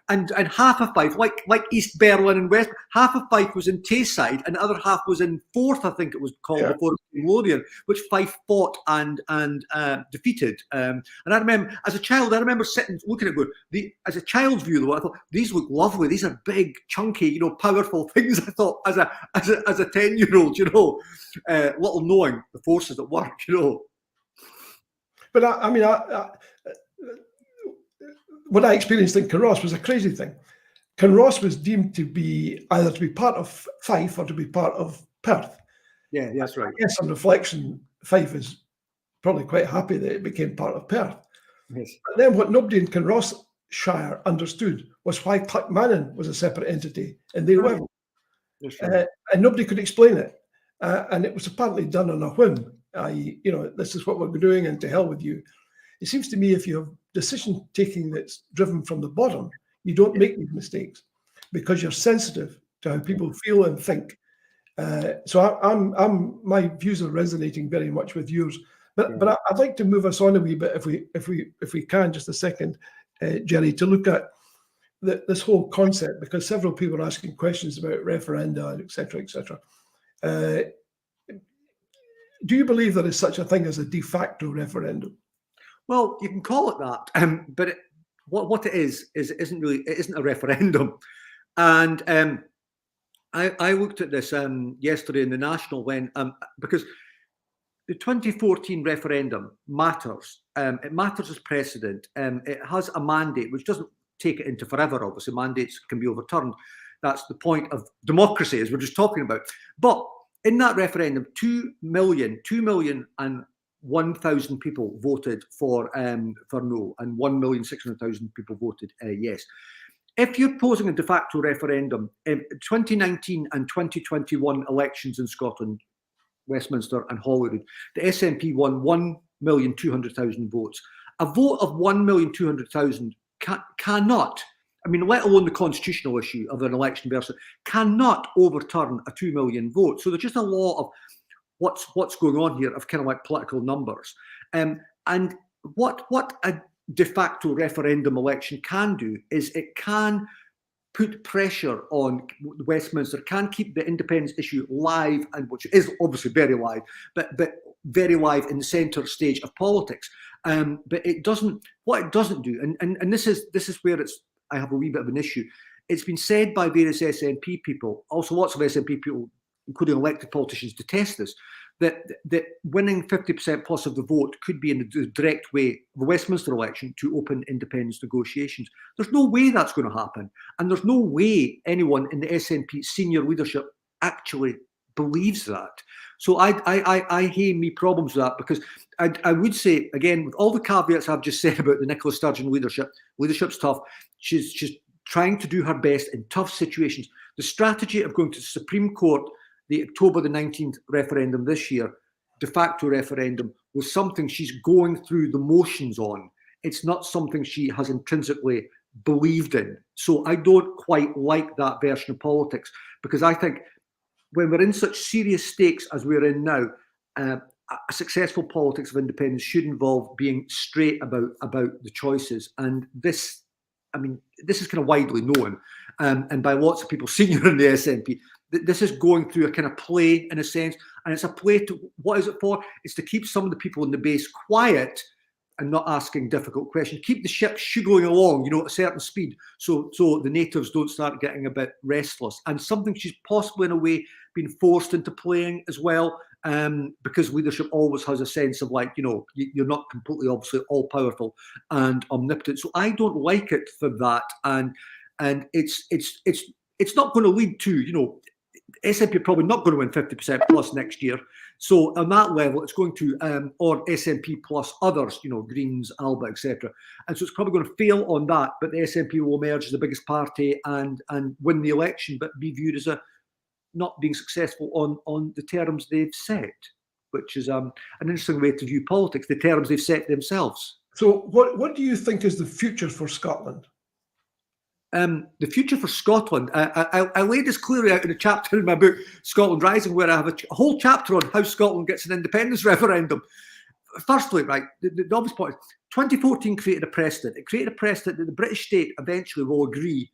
And half of Fife, like East Berlin and West, half of Fife was in Tayside, and the other half was in Forth, I think it was called, before Caledonian, which Fife fought and defeated. And I remember, as a child, sitting, looking at it, as a child's view, though, I thought, these look lovely. These are big, chunky, powerful things. I thought, as a 10-year-old, little knowing the forces at work, But what I experienced in Kinross was a crazy thing. Kinross was deemed to be either to be part of Fife or to be part of Perth. Yeah, that's right. I guess on reflection, Fife is probably quite happy that it became part of Perth. Yes. But then what nobody in Kinross Shire understood was why Clackmannan was a separate entity and they weren't. And nobody could explain it. And it was apparently done on a whim, i.e., this is what we're doing and to hell with you. It seems to me if you have decision taking that's driven from the bottom, you don't make these mistakes because you're sensitive to how people feel and think. So my views are resonating very much with yours. But I'd like to move us on a wee bit if we can, just a second, Gerry, to look at this whole concept, because several people are asking questions about referenda, et cetera, et cetera. Do you believe there is such a thing as a de facto referendum? Well, you can call it that, but what it is it isn't a referendum. And I looked at this yesterday in the National because the 2014 referendum matters. It matters as precedent. It has a mandate which doesn't take it into forever. Obviously, mandates can be overturned. That's the point of democracy, as we're just talking about. But in that referendum, 2,001,000 people voted for no, and 1,600,000 people voted yes. If you're posing a de facto referendum, in 2019 and 2021 elections in Scotland, Westminster and Holyrood, the SNP won 1,200,000 votes. A vote of 1,200,000 cannot, I mean, let alone the constitutional issue of an election versus, cannot overturn a 2 million vote. So there's just a law of what's going on here of kind of like political numbers. And what a de facto referendum election can do is it can put pressure on Westminster, can keep the independence issue live, and which is obviously very live, but very live in the centre stage of politics. But it doesn't. What it doesn't do, and this is where I have a wee bit of an issue. It's been said by various SNP people, also lots of SNP people, including elected politicians, detest this, that winning 50% plus of the vote could be in the direct way, the Westminster election, to open independence negotiations. There's no way that's going to happen. And there's no way anyone in the SNP senior leadership actually believes that. So I hear me problems with that, because I would say, again, with all the caveats I've just said about the Nicola Sturgeon leadership's tough. She's trying to do her best in tough situations. The strategy of going to the Supreme Court, the October the 19th referendum this year, de facto referendum, was something she's going through the motions on. It's not something she has intrinsically believed in. So I don't quite like that version of politics, because I think when we're in such serious stakes as we're in now, a successful politics of independence should involve being straight about the choices. And this, I mean, this is kind of widely known, and by lots of people senior in the SNP. This is going through a kind of play, in a sense, and it's a play to, what is it for? It's to keep some of the people in the base quiet and not asking difficult questions. Keep the ship shuggling along, at a certain speed, so the natives don't start getting a bit restless. And something she's possibly, in a way, been forced into playing as well, because leadership always has a sense of like, you're not completely, obviously, all powerful and omnipotent. So I don't like it for that, and it's not going to lead to, SNP are probably not going to win 50% plus next year. So on that level, it's going to, or SNP plus others, Greens, Alba, etc. And so it's probably going to fail on that, but the SNP will emerge as the biggest party and win the election, but be viewed as not being successful on the terms they've set, which is an interesting way to view politics, the terms they've set themselves. So what do you think is the future for Scotland? The future for Scotland, I laid this clearly out in a chapter in my book, Scotland Rising, where I have a whole chapter on how Scotland gets an independence referendum. Firstly, right, the obvious point is 2014 created a precedent. It created a precedent that the British state eventually will agree,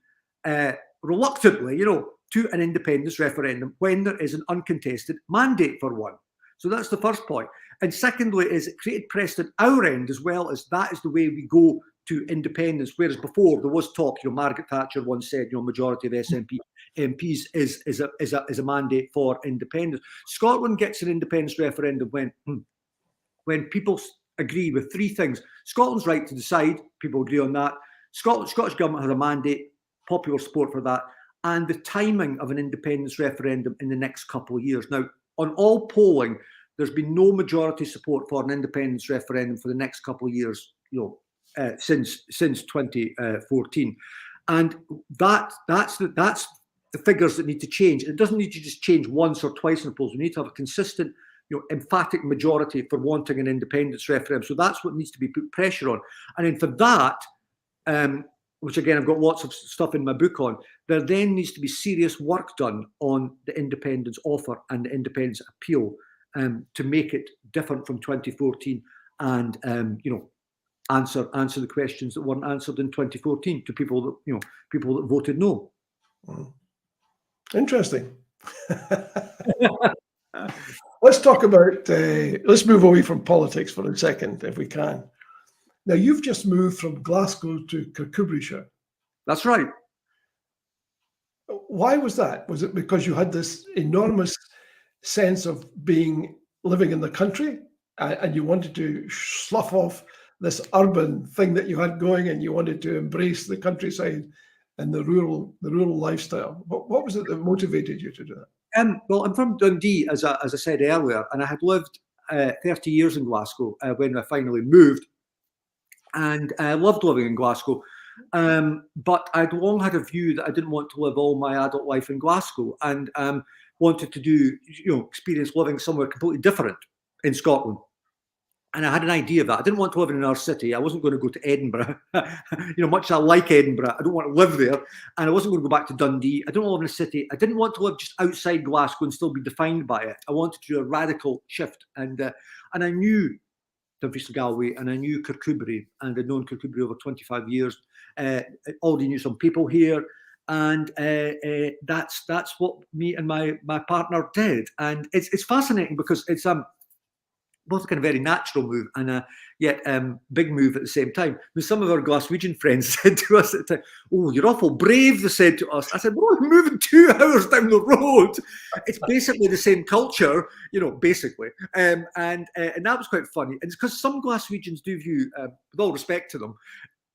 reluctantly, to an independence referendum when there is an uncontested mandate for one. So that's the first point. And secondly, is it created precedent our end as well, as that is the way we go to independence, whereas before there was talk. Margaret Thatcher once said, majority of SNP MPs is a mandate for independence. Scotland gets an independence referendum when people agree with three things: Scotland's right to decide, people agree on that; Scottish government has a mandate, popular support for that, and the timing of an independence referendum in the next couple of years. Now, on all polling, there's been no majority support for an independence referendum for the next couple of years, since 2014, and that's the figures that need to change. It doesn't need to just change once or twice in the polls. We need to have a consistent, emphatic majority for wanting an independence referendum. So that's what needs to be put pressure on. And then for that, which again, I've got lots of stuff in my book on, there then needs to be serious work done on the independence offer and the independence appeal to make it different from 2014 and, answer the questions that weren't answered in 2014 to people that voted no. Interesting. Let's talk about, let's move away from politics for a second, if we can. Now, you've just moved from Glasgow to Kirkcudbrightshire. That's right. Why was that? Was it because you had this enormous sense of living in the country and you wanted to slough off this urban thing that you had going and you wanted to embrace the countryside and the rural lifestyle? What was it that motivated you to do that? Well, I'm from Dundee, as I said earlier, and I had lived 30 years in Glasgow when I finally moved, and I loved living in Glasgow. But I'd long had a view that I didn't want to live all my adult life in Glasgow, and wanted to experience living somewhere completely different in Scotland. And I had an idea of that. I didn't want to live in another city. I wasn't going to go to Edinburgh. Much as I like Edinburgh, I don't want to live there. And I wasn't going to go back to Dundee. I don't want to live in a city. I didn't want to live just outside Glasgow and still be defined by it. I wanted to do a radical shift. And I knew Dumfries to Galway, and I knew Kirkcudbright, and I'd known Kirkcudbright over 25 years. Already knew some people here. And that's what me and my partner did. And it's fascinating because it's both a kind of very natural move and yet big move at the same time. Some of our Glaswegian friends said to us at the time, "Oh, you're awful brave," they said to us. I said, "Well, I'm moving 2 hours down the road." It's basically the same culture, basically. And that was quite funny. And it's because some Glaswegians do view, with all respect to them,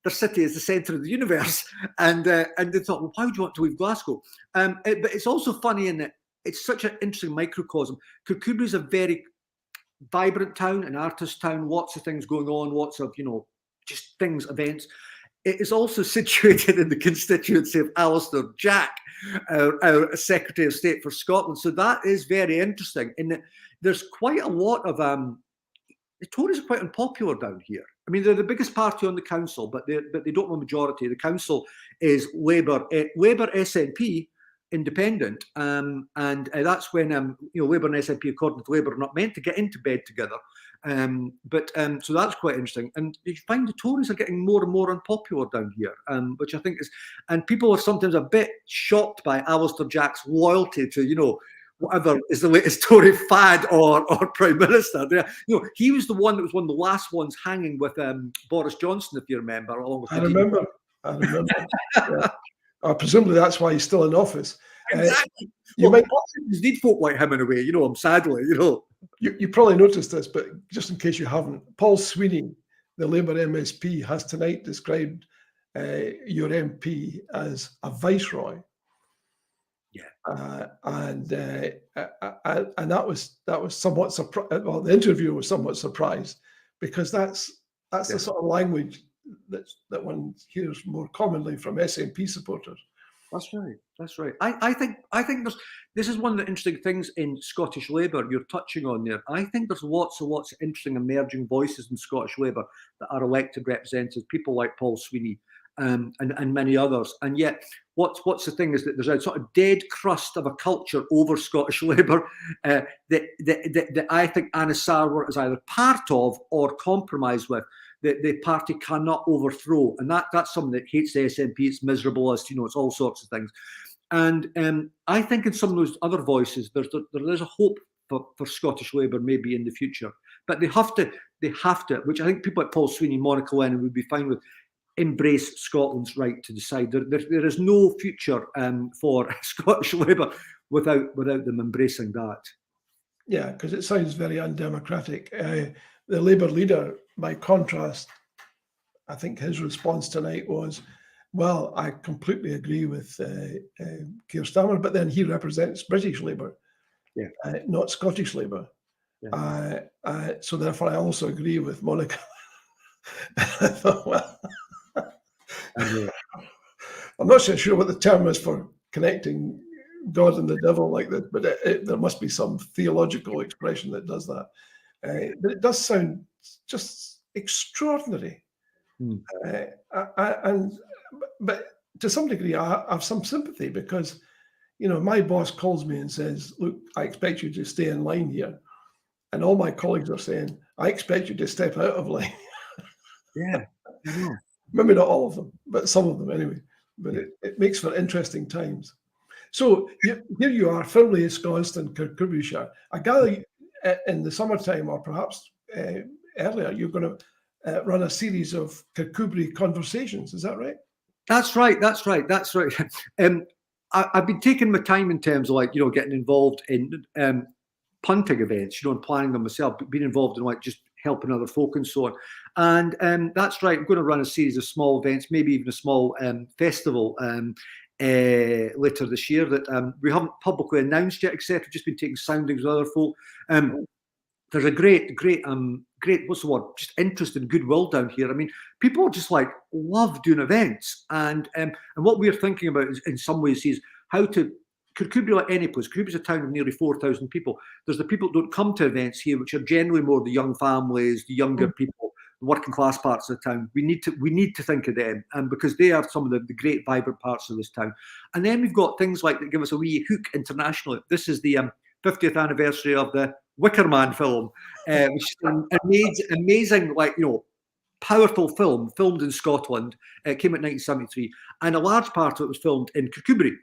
their city is the centre of the universe. And they thought, well, why would you want to leave Glasgow? But it's also funny in that it's such an interesting microcosm. Kirkcudbright is a very vibrant town, an artist town, lots of things going on, lots of, just things, events. It is also situated in the constituency of Alistair Jack, our Secretary of State for Scotland. So that is very interesting in that there's quite a lot of, the Tories are quite unpopular down here. I mean, they're the biggest party on the council, but they don't have a majority. The council is Labour, SNP, independent, and that's when Labour and SNP, according to Labour, are not meant to get into bed together. So that's quite interesting. And you find the Tories are getting more and more unpopular down here, which I think is, and people are sometimes a bit shocked by Alistair Jack's loyalty to whatever is the latest Tory fad or Prime Minister. He was the one that was one of the last ones hanging with Boris Johnson, if you remember. Along with I remember. Yeah. Presumably that's why he's still in office. Exactly. You might need folk like him in a way, sadly, You probably noticed this, but just in case you haven't, Paul Sweeney, the Labour MSP, has tonight described your MP as a viceroy. Yeah. And that was somewhat surprised. Well, the interview was somewhat surprised because that's the sort of language that one hears more commonly from SNP supporters. That's right. I think this is one of the interesting things in Scottish Labour you're touching on there. I think there's lots of interesting emerging voices in Scottish Labour that are elected representatives, people like Paul Sweeney and many others. And yet, what's the thing is that there's a sort of dead crust of a culture over Scottish Labour that I think Anna Sarwar is either part of or compromised with. The party cannot overthrow, and that's something that hates the SNP. It's miserable, it's all sorts of things. And I think in some of those other voices, there's a hope for Scottish Labour maybe in the future, but they have to, which I think people like Paul Sweeney, Monica Lennon would be fine with, embrace Scotland's right to decide. There is no future for Scottish Labour without them embracing that. Yeah, because it sounds very undemocratic. The Labour leader, by contrast, I think his response tonight was, well, I completely agree with Keir Starmer, but then he represents British Labour, not Scottish Labour. So therefore, I also agree with Monica. I thought, well, I'm not so sure what the term is for connecting God and the devil like that, but there must be some theological expression that does that. But it does sound just extraordinary. But to some degree, I have some sympathy because, my boss calls me and says, look, I expect you to stay in line here. And all my colleagues are saying, I expect you to step out of line. Yeah, I know. Maybe not all of them, but some of them anyway. But it makes for interesting times. So here you are, firmly ensconced in Kirkcudbrightshire. I gather in the summertime, or perhaps earlier, you're going to run a series of Kirkcudbright conversations. Is that right? That's right. I've been taking my time in terms of getting involved in punting events, and planning them myself, being involved in just helping other folk and so on. And that's right. I'm going to run a series of small events, maybe even a small festival later this year that we haven't publicly announced yet, etc. Just been taking soundings with other folk. There's a great, what's the word? Just interest and goodwill down here. I mean, people just love doing events, and what we're thinking about is, in some ways, is how to. Kirkcudbright, like any place, Kirkcudbright's a town of nearly 4,000 people. There's the people that don't come to events here, which are generally more the young families, the younger people, the working class parts of the town. We need to think of them, because they are some of the great vibrant parts of this town. And then we've got things like that give us a wee hook internationally. This is the 50th anniversary of the Wicker Man film, which is an amazing, powerful film, filmed in Scotland. It came out in 1973, and a large part of it was filmed in Kirkcudbright.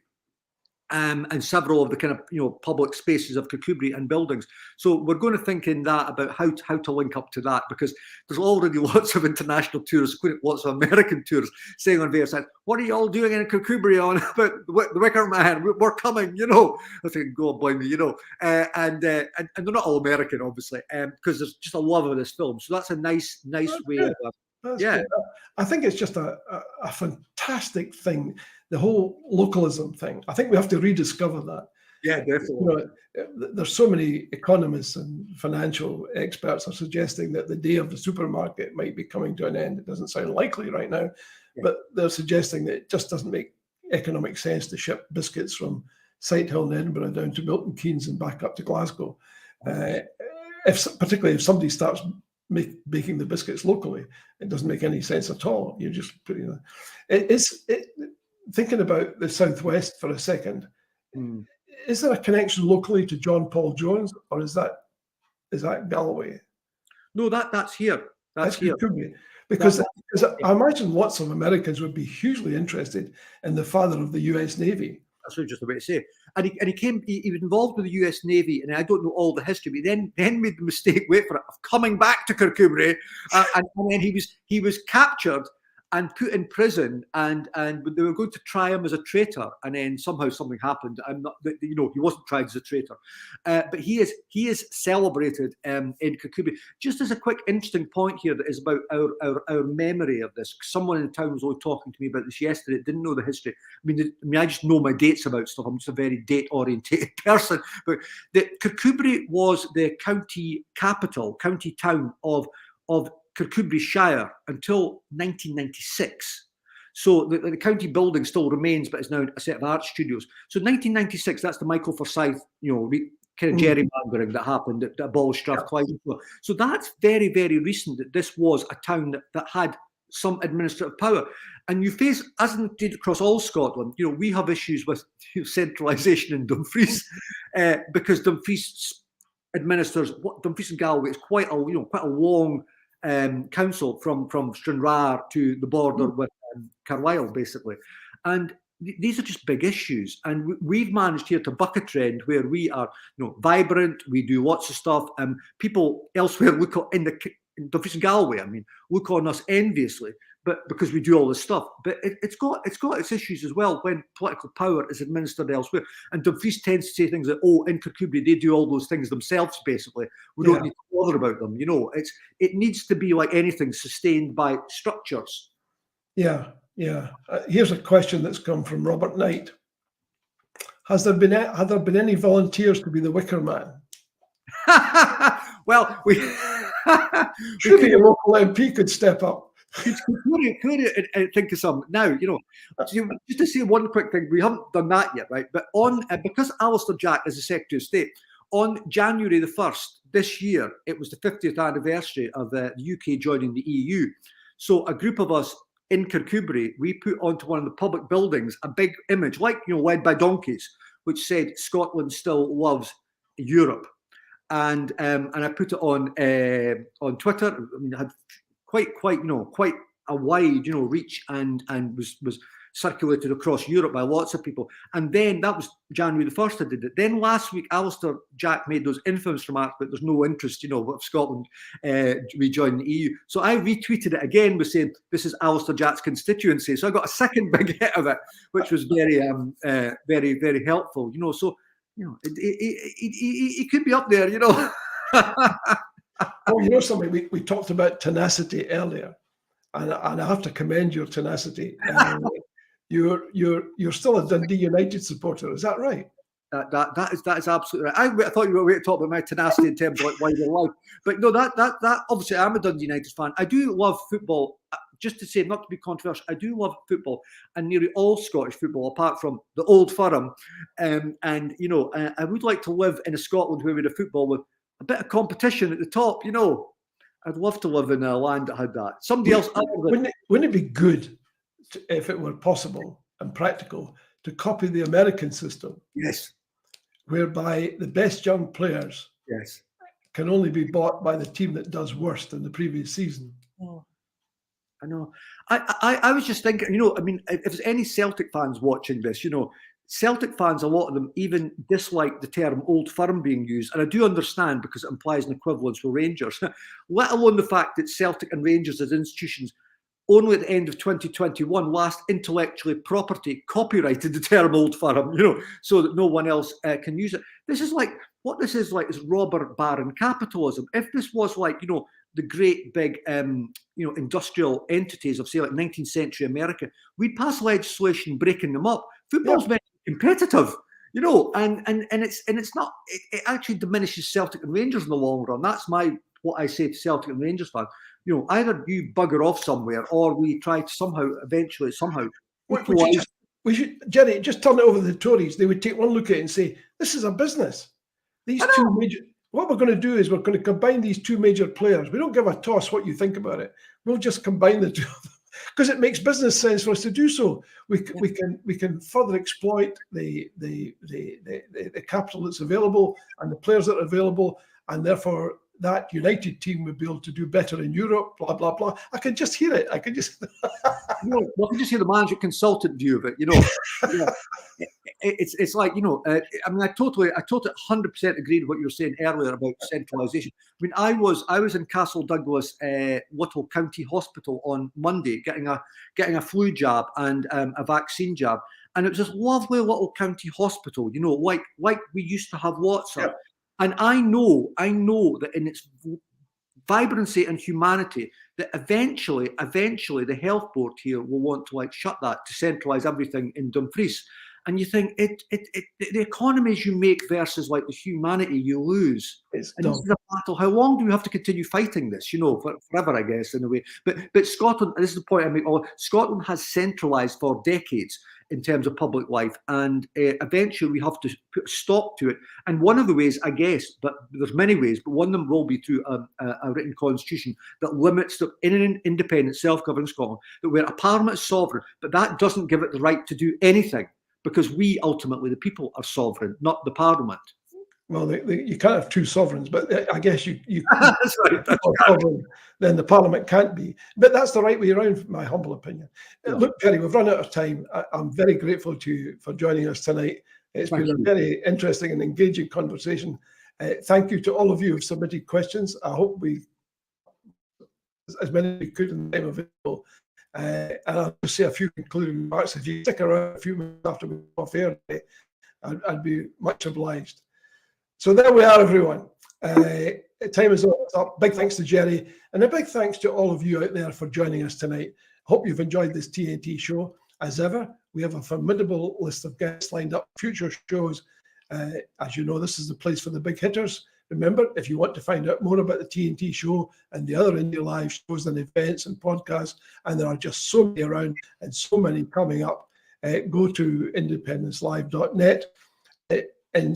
And several of the kind of public spaces of Kirkcudbright and buildings. So we're going to think in that about how to link up to that, because there's already lots of international tourists, lots of American tourists saying on various sides, "What are you all doing in Kirkcudbright on about the Wicker Man? We're coming, I think, go on, blame me, and they're not all American, obviously, because there's just a love of this film. So that's a nice way of. Good. I think it's just a fantastic thing, the whole localism thing. I think we have to rediscover that. Yeah, definitely. There's so many economists and financial experts are suggesting that the day of the supermarket might be coming to an end. It doesn't sound likely right now, but they're suggesting that it just doesn't make economic sense to ship biscuits from Sighthill in Edinburgh down to Milton Keynes and back up to Glasgow. Particularly if somebody starts making the biscuits locally, it doesn't make any sense at all. You're just putting thinking about the Southwest for a second. Is there a connection locally to John Paul Jones, or is that Galloway? No, that's here. That's here. Because I imagine lots of Americans would be hugely interested in the father of the U.S. Navy. That's what I was just about to say. And he was involved with the US Navy, and I don't know all the history, but then made the mistake, wait for it, of coming back to Kirkcudbright, and then he was captured and put in prison, and they were going to try him as a traitor, and then somehow something happened. He wasn't tried as a traitor, but he is celebrated in Kirkcudbright. Just as a quick interesting point here that is about our memory of this. Someone in the town was only talking to me about this yesterday. Didn't know the history. I mean, I just know my dates about stuff. I'm just a very date orientated person. But Kirkcudbright was the county town of Kirkcudbrightshire until 1996. So the county building still remains, but it's now a set of art studios. So 1996, that's the Michael Forsyth, kind of gerrymandering that happened that abolished Strathclyde. So that's very, very recent that this was a town that had some administrative power. And you face, as indeed across all Scotland, we have issues with centralisation in Dumfries, because Dumfries administers Dumfries and Galloway is quite a long council from Stranraer to the border with Carlisle, basically. And these are just big issues. And we've managed here to buck a trend where we are vibrant, we do lots of stuff, and people elsewhere look in Dumfries and Galloway, look on us enviously but because we do all this stuff. But it's got its issues as well when political power is administered elsewhere. And Dumfries tends to say things like, "Oh, in Kirkcudbright, they do all those things themselves. Basically, we don't need to bother about them." You know, it needs to be like anything, sustained by structures. Yeah. Here's a question that's come from Robert Knight. Have there been any volunteers to be the Wicker Man? Well, Surely a local MP could step up. Could think of some now? You know, just to say one quick thing, we haven't done that yet, right? But because Alistair Jack is the Secretary of State, on January the 1st this year, it was the 50th anniversary of the UK joining the EU. So a group of us in Kirkcudbright, we put onto one of the public buildings a big image, like, you know, led by donkeys, which said "Scotland still loves Europe," and I put it on Twitter. I mean, it had quite a wide, you know, reach, and was circulated across Europe by lots of people. And then that was January the 1st I did it. Then last week, Alistair Jack made those infamous remarks, but there's no interest, you know, of Scotland rejoining the EU. So I retweeted it again with saying, "This is Alistair Jack's constituency." So I got a second big hit of it, which was very, very helpful, you know. So, you know, it could be up there, you know. Oh, you know something? We talked about tenacity earlier, and I have to commend your tenacity. You're still a Dundee United supporter, is that right? That is absolutely right. I thought you were going to talk about my tenacity in terms of like wider life, but no, that obviously I'm a Dundee United fan. I do love football. Just to say, not to be controversial, I do love football and nearly all Scottish football, apart from the Old Firm. And you know, I would like to live in a Scotland where we had a football with a bit of competition at the top. You know, I'd love to live in a land that had that. Somebody else. Wouldn't it be good if it were possible and practical to copy the American system? Yes. Whereby the best young players can only be bought by the team that does worst in the previous season. Oh, I know. I was just thinking, you know, I mean, if there's any Celtic fans watching this, you know, Celtic fans, a lot of them even dislike the term Old Firm being used. And I do understand, because it implies an equivalence with Rangers, let alone the fact that Celtic and Rangers as institutions only at the end of 2021 last intellectually property copyrighted the term Old Firm, you know, so that no one else can use it. This is like, what this is like is robber baron capitalism. If this was like, you know, the great big, you know, industrial entities of, say, like 19th century America, we'd pass legislation breaking them up. Football's very competitive, you know, and it's not, it actually diminishes Celtic and Rangers in the long run. That's what I say to Celtic and Rangers fans. You know, either you bugger off somewhere, or we try to somehow. We should, Gerry, just turn it over to the Tories. They would take one look at it and say, "This is a business. These two major. What we're going to do is we're going to combine these two major players. We don't give a toss what you think about it. We'll just combine the two of them because it makes business sense for us to do so. We can further exploit the capital that's available and the players that are available, and therefore that United team would be able to do better in Europe, blah, blah, blah." I can just hear it. I can just... you know, I can just hear the management consultant view of it, you know. It's like, you know, I mean, I totally 100% agreed with what you were saying earlier about centralisation. I mean, I was in Castle Douglas Little County Hospital on Monday getting a flu jab and a vaccine jab. And it was this lovely little county hospital, you know, like we used to have lots of. Yeah. And I know that in its vibrancy and humanity, that eventually the health board here will want to like shut that, to centralise everything in Dumfries. And you think the economies you make versus like the humanity you lose. This is a battle. How long do we have to continue fighting this? You know, forever, I guess, in a way. But Scotland, and this is the point I make. Scotland has centralised for decades in terms of public life, and eventually we have to put a stop to it. And one of the ways, I guess, but there's many ways, but one of them will be through a written constitution that limits in an independent, self-governing Scotland, that where a parliament is sovereign, but that doesn't give it the right to do anything, because we ultimately, the people, are sovereign, not the parliament. Well, you can't have two sovereigns, but I guess you that's right. Sovereign, then the parliament can't be. But that's the right way around, my humble opinion. Yeah. Look, Gerry, we've run out of time. I'm very grateful to you for joining us tonight. It's been a very interesting and engaging conversation. Thank you to all of you who've submitted questions. I hope as many as we could in the time available. And I'll just say a few concluding remarks. If you stick around a few minutes after we're off air today, I'd be much obliged. So there we are, everyone. Time is up. Big thanks to Gerry, and a big thanks to all of you out there for joining us tonight. Hope you've enjoyed this TNT show. As ever, we have a formidable list of guests lined up for future shows. As you know, this is the place for the big hitters. Remember, if you want to find out more about the TNT show and the other Indie Live shows and events and podcasts, and there are just so many around and so many coming up, go to independencelive.net. In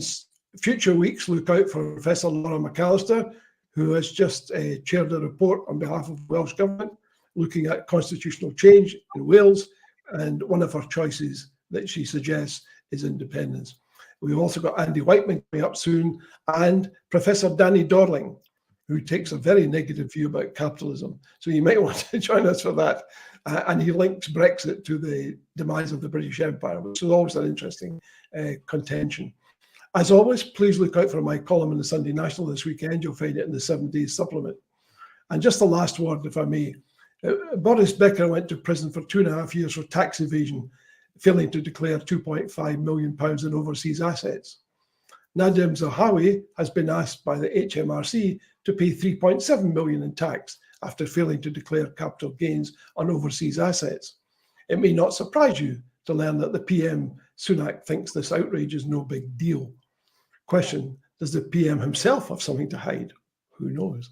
future weeks, look out for Professor Laura McAllister, who has just chaired a report on behalf of the Welsh Government looking at constitutional change in Wales, and one of her choices that she suggests is independence. We've also got Andy Whiteman coming up soon, and Professor Danny Dorling, who takes a very negative view about capitalism. So you might want to join us for that. And he links Brexit to the demise of the British Empire, which is always an interesting contention. As always, please look out for my column in the Sunday National this weekend. You'll find it in the 7 Days supplement. And just the last word, if I may. Boris Becker went to prison for 2.5 years for tax evasion, failing to declare £2.5 million in overseas assets. Nadim Zahawi has been asked by the HMRC to pay £3.7 million in tax after failing to declare capital gains on overseas assets. It may not surprise you to learn that the PM, Sunak, thinks this outrage is no big deal. Question, does the PM himself have something to hide? Who knows?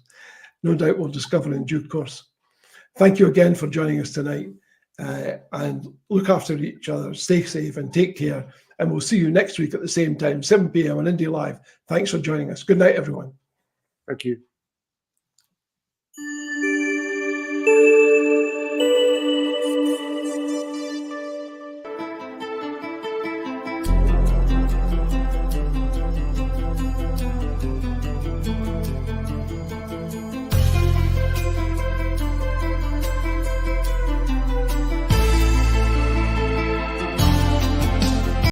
No doubt we'll discover in due course. Thank you again for joining us tonight. And look after each other, stay safe and take care. And we'll see you next week at the same time, 7 p.m. on Indie Live. Thanks for joining us. Good night, everyone. Thank you.